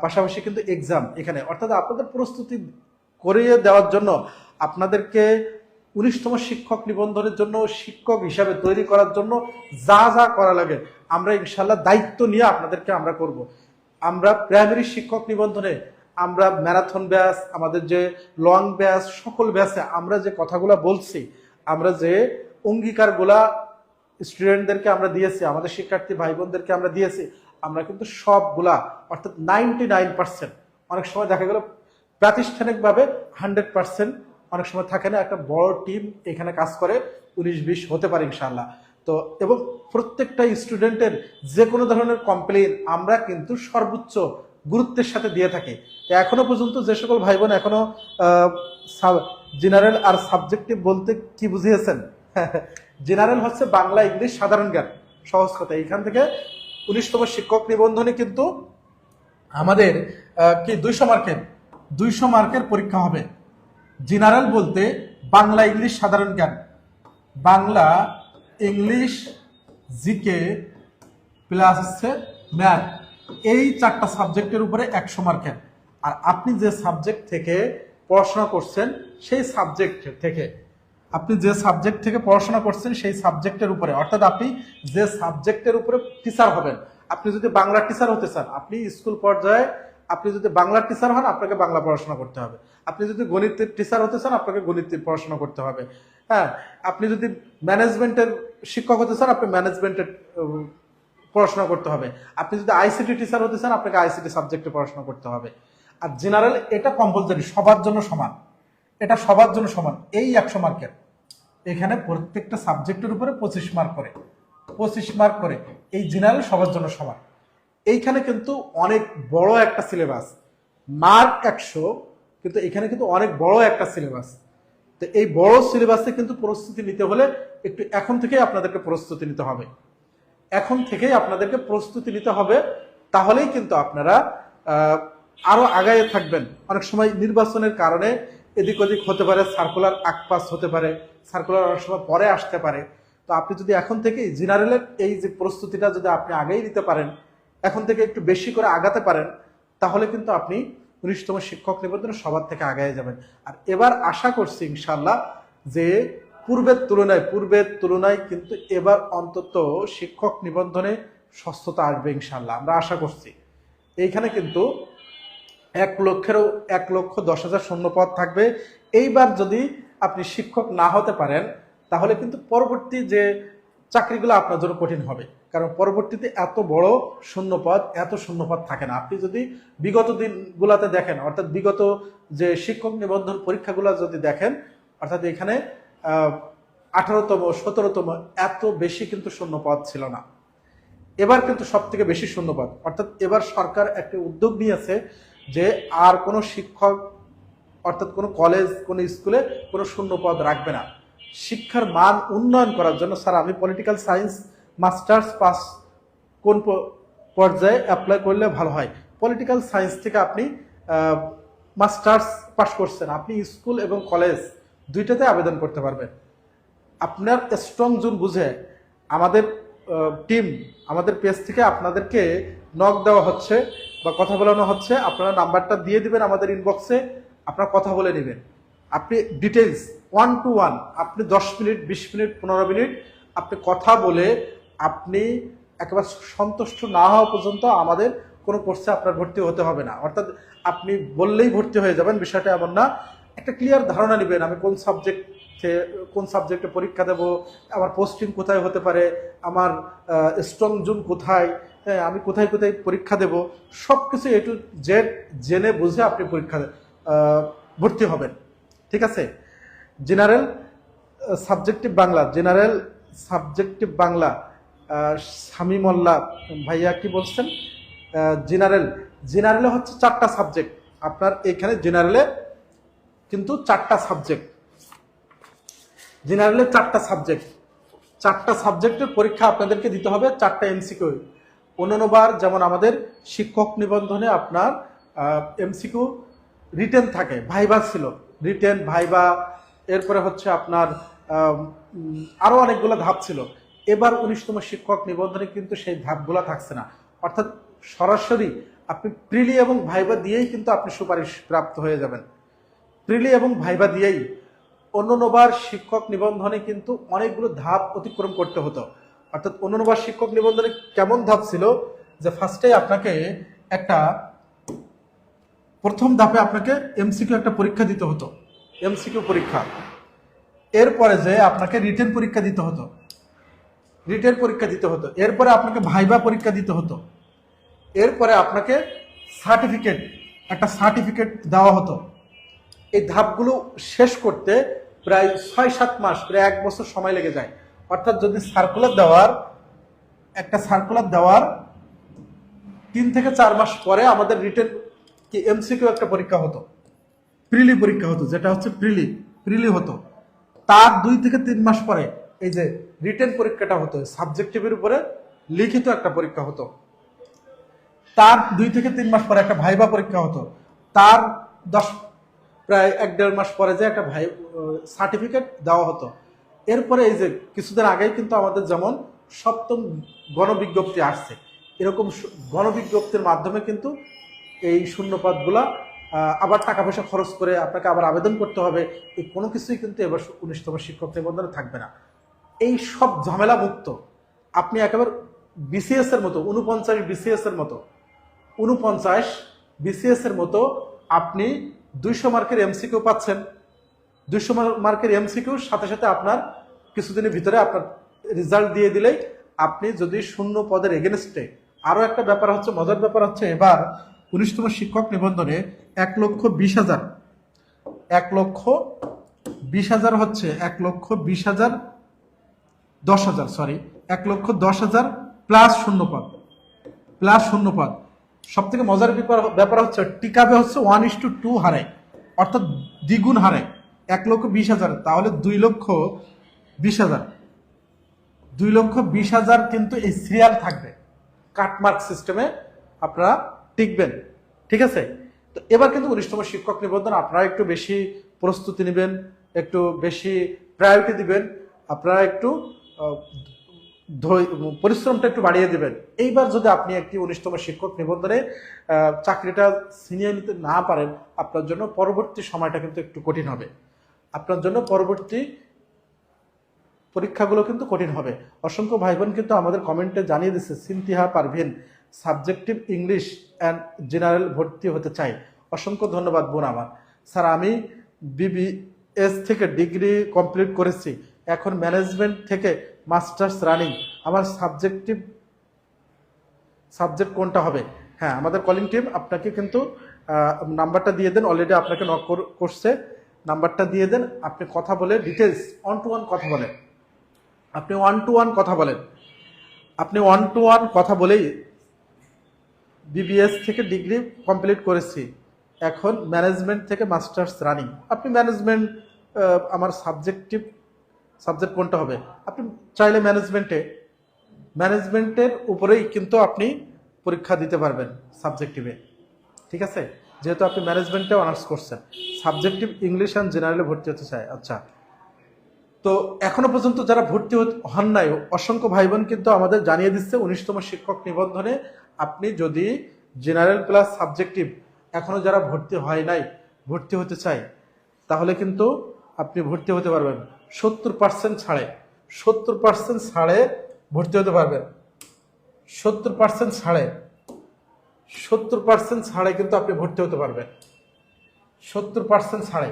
পাশাপাশি কিন্তু এক্সাম এখানে, অর্থাৎ আপনাদের প্রস্তুতি করিয়ে দেওয়ার জন্য, আপনাদেরকে 19তম শিক্ষক নিবন্ধনের জন্য শিক্ষক হিসাবে তৈরি করার জন্য যা করা লাগে আমরা ইনশাল্লাহ দায়িত্ব নিয়ে আপনাদেরকে আমরা করব। আমরা প্রাইমারি শিক্ষক নিবন্ধনে আমরা ম্যারাথন ব্যাচ, আমাদের যে লং ব্যাচ, সকল ব্যাচে আমরা যে কথাগুলো বলছি, আমরা যে অঙ্গীকারগুলা স্টুডেন্টদেরকে আমরা দিয়েছি, আমাদের শিক্ষার্থী ভাই বোনদেরকে আমরা দিয়েছি, আমরা কিন্তু সবগুলা অর্থাৎ 99%, অনেক সময় দেখা গেল প্রাতিষ্ঠানিকভাবে 100% অনেক সময় থাকে না, একটা বড় টিম এখানে কাজ করে, 19-20 হতে পারে ইনশাআল্লাহ। তো এবং প্রত্যেকটা স্টুডেন্টের যে কোনো ধরনের কমপ্লেইন আমরা কিন্তু সর্বোচ্চ গুরুত্বের সাথে দিয়ে থাকি। এখনো পর্যন্ত যে সকল ভাই বোন এখনো জেনারেল আর সাবজেক্টিভ বলতে কি বুঝিয়েছেন, জেনারেল হচ্ছে বাংলা ইংলিশ সাধারণ জ্ঞান, সহজ কথা। এইখান থেকে 19তম শিক্ষক নিবন্ধনে কিন্তু আমাদের কি 200 মার্কের পরীক্ষা হবে। জেনারেল বলতে বাংলা ইংলিশ সাধারণ জ্ঞান, বাংলা ইংলিশ জিকে প্লাস হচ্ছে ম্যাথ, এই 4টা সাবজেক্টের উপরে 100 মার্কের। আর আপনি যে সাবজেক্ট থেকে পড়াশোনা করছেন সেই সাবজেক্ট থেকে পড়াশোনা করছেন সেই সাবজেক্টের উপরে, অর্থাৎ আপনি যে সাবজেক্টের উপরে টিচার হবেন, আপনি যদি বাংলা টিচার হতে চান, আপনি স্কুল পর্যায়ে আপনি যদি বাংলা টিচার হন আপনাকে বাংলা পড়াশোনা করতে হবে। আপনি যদি গণিতের টিচার হতে চান আপনাকে গণিত পড়াশোনা করতে হবে। হ্যাঁ, আপনি যদি ম্যানেজমেন্টের শিক্ষক হতে চান আপনি ম্যানেজমেন্টের পড়াশোনা করতে হবে। আপনি যদি আইসিটি টিচার হতে চান আপনাকে আইসিটি সাবজেক্টে পড়াশোনা করতে হবে। আর জেনারেল এটা কম্পালসারি, সবার জন্য সমান, এটা সবার জন্য সমান। এই 100 মার্কের এখানে প্রত্যেকটা সাবজেক্টের উপরে 25 মার্ক করে, 25 মার্ক করে। এই জেনারেল সবার জন্য সমান। এইখানে কিন্তু অনেক বড় একটা সিলেবাস, মার্ক 100, কিন্তু এখানে কিন্তু অনেক বড় একটা সিলেবাস। তো এই বড় সিলেবাসে কিন্তু প্রস্তুতি নিতে হলে একটু এখন থেকেই আপনাদেরকে প্রস্তুতি নিতে হবে, এখন থেকেই আপনাদেরকে প্রস্তুতি নিতে হবে। তাহলেই কিন্তু আপনারা আরো আগায় থাকবেন। অনেক সময় নির্বাচনের কারণে এদিক ওদিক হতে পারে, সার্কুলার আকপাস হতে পারে, সার্কুলার অনেক সময় পরে আসতে পারে। তো আপনি যদি এখন থেকেই জেনারেলের এই যে প্রস্তুতিটা যদি আপনি আগেই নিতে পারেন, এখন থেকে একটু বেশি করে আগাতে পারেন, তাহলে কিন্তু আপনি 19তম শিক্ষক নিবন্ধনে সবার থেকে আগায় যাবেন। আর এবার আশা করছি ইনশাল্লাহ যে পূর্বের তুলনায় কিন্তু এবার অন্তত শিক্ষক নিবন্ধনে স্বচ্ছতা আসবে ইনশাল্লাহ, আমরা আশা করছি। এইখানে কিন্তু 1,10,000 শূন্যপদ থাকবে। এইবার যদি আপনি শিক্ষক না হতে পারেন তাহলে কিন্তু পরবর্তী যে চাকরিগুলো আপনার জন্য কঠিন হবে, কারণ পরবর্তীতে এত শূন্যপদ থাকে না। আপনি যদি বিগত দিনগুলোতে দেখেন, অর্থাৎ বিগত যে শিক্ষক নিবন্ধন পরীক্ষাগুলো যদি দেখেন, অর্থাৎ এখানে 18তম 17তম এত বেশি কিন্তু শূন্যপদ ছিল না। এবার কিন্তু সব থেকে বেশি শূন্যপদ, অর্থাৎ এবার সরকার একটা উদ্যোগ নিয়েছে যে আর কোনো শিক্ষক, অর্থাৎ কোনো কলেজ, কোনো স্কুলে কোনো শূন্যপদ রাখবে না। শিক্ষার মান উন্নয়ন করার জন্য, স্যার আমি পলিটিক্যাল সায়েন্স মাস্টার্স পাস কোন পর্যায়ে অ্যাপ্লাই করলে ভালো হয়? পলিটিক্যাল সায়েন্স থেকে আপনি মাস্টার্স পাস করছেন, আপনি স্কুল এবং কলেজ দুইটাতে আবেদন করতে পারবেন। আপনার স্ট্রং জোন বুঝে আমাদের টিম, আমাদের পেজ থেকে আপনাদেরকে নক দেওয়া হচ্ছে বা কথা বলানো হচ্ছে। আপনারা নাম্বারটা দিয়ে দিবেন আমাদের ইনবক্সে, আপনারা কথা বলে নেবেন। আপনি ডিটেলস 1 to 1 আপনি 10 মিনিট, 20 মিনিট, 15 মিনিট আপনি কথা বলে আপনি একেবারে সন্তুষ্ট না হওয়া পর্যন্ত আমাদের কোনো কোর্সে আপনার ভর্তি হতে হবে না। অর্থাৎ আপনি বললেই ভর্তি হয়ে যাবেন, বিষয়টা এমন না। একটা ক্লিয়ার ধারণা নেবেন, আমি কোন সাবজেক্টে পরীক্ষা দেব, আমার পোস্টিং কোথায় হতে পারে, আমার স্ট্রং জোন কোথায়, আমি কোথায় কোথায় পরীক্ষা দেব, সব কিছু এ টু জেড জেনে বুঝে আপনি পরীক্ষা ভর্তি হবেন। ঠিক আছে? জেনারেল সাবজেক্টিভ বাংলা শামীমুল্লাহ ভাইয়া কি বলছেন? জেনারেলে হচ্ছে 4টা সাবজেক্ট। আপনার এখানে জেনারেলে কিন্তু 4টা সাবজেক্ট, জেনারেলে 4টা সাবজেক্টের পরীক্ষা আপনাদেরকে দিতে হবে, 4টা এমসিকিউ। অন্যান্যবার যেমন আমাদের শিক্ষক নিবন্ধনে আপনার এমসিকিউ রিটেন থাকে, ভাইবা ছিল, রিটেন ভাইবা, এরপরে হচ্ছে আপনার আরো অনেকগুলো ধাপ ছিল। এবার 19তম শিক্ষক নিবন্ধনে কিন্তু সেই ধাপগুলো থাকছে না, অর্থাৎ সরাসরি আপনি প্রিলি এবং ভাইবা দিয়েই কিন্তু আপনি সুপারিশ প্রাপ্ত হয়ে যাবেন, প্রিলি এবং ভাইবা দিয়েই। অন্যান্যবার শিক্ষক নিবন্ধনে কিন্তু অনেকগুলো ধাপ অতিক্রম করতে হতো। অর্থাৎ অন্যান্যবার শিক্ষক নিবন্ধনে কেমন ধাপ ছিল যে ফার্স্টে আপনাকে প্রথম ধাপে আপনাকে এমসিকিউ একটা পরীক্ষা দিতে হতো, এমসিকিউ পরীক্ষা। এরপরে যে আপনাকে রিটেন পরীক্ষা দিতে হতো, এরপরে আপনাকে ভাইবা পরীক্ষা দিতে হতো, এরপরে আপনাকে সার্টিফিকেট দেওয়া হতো। এই ধাপগুলো শেষ করতে প্রায় 6-7 মাস, প্রায় 1 বছর সময় লেগে যায়। অর্থাৎ যদি সার্কুলার দেওয়ার 3 থেকে 4 মাস পরে আমাদের রিটেন কি এমসিকিউ একটা পরীক্ষা হতো, প্রিলি পরীক্ষা হতো, যেটা হচ্ছে প্রিলি হতো। তার 2 থেকে 3 মাস পরে এই যে রিটেন পরীক্ষাটা হতো, সাবজেক্টিভের উপরে লিখিত একটা পরীক্ষা হতো। তার 2 থেকে 3 মাস পরে একটা ভাইবা পরীক্ষা হতো। তার প্রায় 1-1.5 মাস পরে যে একটা সার্টিফিকেট দেওয়া হতো। এরপরে এই যে কিছুদিন আগেই কিন্তু আমাদের যেমন 7ম গণবিজ্ঞপ্তি আসছে, এরকম গণবিজ্ঞপ্তির মাধ্যমে কিন্তু এই শূন্যপদগুলা আবার টাকা পয়সা খরচ করে আপনাকে আবার আবেদন করতে হবে, এই কোনো কিছুই কিন্তু এবার 19তম শিক্ষক নিবন্ধনে থাকবে না। এই সব ঝামেলা মুক্ত আপনি একেবারে বিসিএস এর মতো 49 বিসিএস এর মতো আপনি 200 মার্কের এমসিকিউ পাচ্ছেন। 200 মার্কের এমসিকিউর সাথে সাথে আপনার কিছুদিনের ভিতরে আপনার রেজাল্ট দিয়ে দিলেই আপনি যদি শূন্য পদের এগেনস্টে, আরও একটা ব্যাপার হচ্ছে, মজার ব্যাপার হচ্ছে এবার 19তম শিক্ষক নিবন্ধনে 1,20,000, 1,20,000 হচ্ছে 1,20,000, 10,000, সরি 1,10,000 প্লাস শূন্য পদ। সব থেকে মজার ব্যাপার হচ্ছে টিকাবে হচ্ছে 1:2 হারে, অর্থাৎ দ্বিগুণ হারে 1,20,000, তাহলে 2,20,000, 2,20,000 কিন্তু এই সিরিয়াল থাকবে, কাটমার্ক সিস্টেমে আপনারা টিকবেন। ঠিক আছে, তো এবার কিন্তু 19তম শিক্ষক নিবন্ধন আপনারা একটু বেশি প্রস্তুতি নেবেন, একটু বেশি প্রায়োরিটি দিবেন, আপনারা একটু পরিশ্রমটা একটু বাড়িয়ে দিবেন। এইবার যদি আপনি একটি 19তম শিক্ষক নিবন্ধনে চাকরিটা ছিনিয়ে নিতে না পারেন, আপনার জন্য পরবর্তী সময়টা কিন্তু একটু কঠিন হবে, আপনার জন্য পরবর্তী পরীক্ষাগুলো কিন্তু কঠিন হবে। অসংখ্য ভাই বোন কিন্তু আমাদের কমেন্টে জানিয়ে দিচ্ছে, Sintiha Parvin subjective English and general ভর্তি হতে চাই। অসংখ্য ধন্যবাদ বোন আমার। স্যার আমি বিবিএস থেকে ডিগ্রি কমপ্লিট করেছি, এখন ম্যানেজমেন্ট থেকে মাস্টার্স রানিং, আমার সাবজেক্ট কোনটা হবে? হ্যাঁ, আমাদের কলিং টিম আপনাকে কিন্তু নাম্বারটা দিয়ে দেন, অলরেডি আপনাকে নক করছে, নাম্বারটা দিয়ে দেন, আপনি কথা বলে ডিটেলস ওয়ান টু ওয়ান কথা বলেন, আপনি ওয়ান টু ওয়ান কথা বলেই বিবিএস থেকে ডিগ্রি কমপ্লিট করেছি, এখন ম্যানেজমেন্ট থেকে মাস্টার্স রানিং, আপনি ম্যানেজমেন্ট, আমার সাবজেক্ট কোনটা হবে, আপনি চাইলে ম্যানেজমেন্টের উপরেই কিন্তু আপনি পরীক্ষা দিতে পারবেন সাবজেক্টিভে। ঠিক আছে, যেহেতু আপনি ম্যানেজমেন্টে অনার্স করছেন, সাবজেক্টিভ ইংলিশ অ্যান্ড জেনারেলে ভর্তি হতে চাই। আচ্ছা, তো এখনো পর্যন্ত যারা ভর্তি হন নাই, অসংখ্য ভাই বোন কিন্তু আমাদের জানিয়ে দিচ্ছে 19তম শিক্ষক নিবন্ধনে আপনি যদি জেনারেল প্লাস সাবজেক্টিভ এখনো যারা ভর্তি হয় নাই, ভর্তি হতে চাই, তাহলে কিন্তু আপনি ভর্তি হতে পারবেন 70% ছাড়ে, 70% ছাড়ে ভর্তি হতে পারবেন, 70% ছাড়ে, 70% ছাড়ে কিন্তু আপনি ভর্তি হতে পারবেন, 70% ছাড়ে,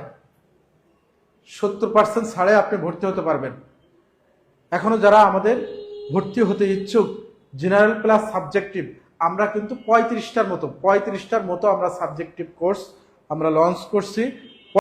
70% ছাড়ে আপনি ভর্তি হতে পারবেন। এখনো যারা আমাদের ভর্তি হতে ইচ্ছুক জেনারেল প্লাস সাবজেক্টিভ, আমরা কিন্তু 35টার মতো আমরা সাবজেক্টিভ কোর্স আমরা লঞ্চ করছি,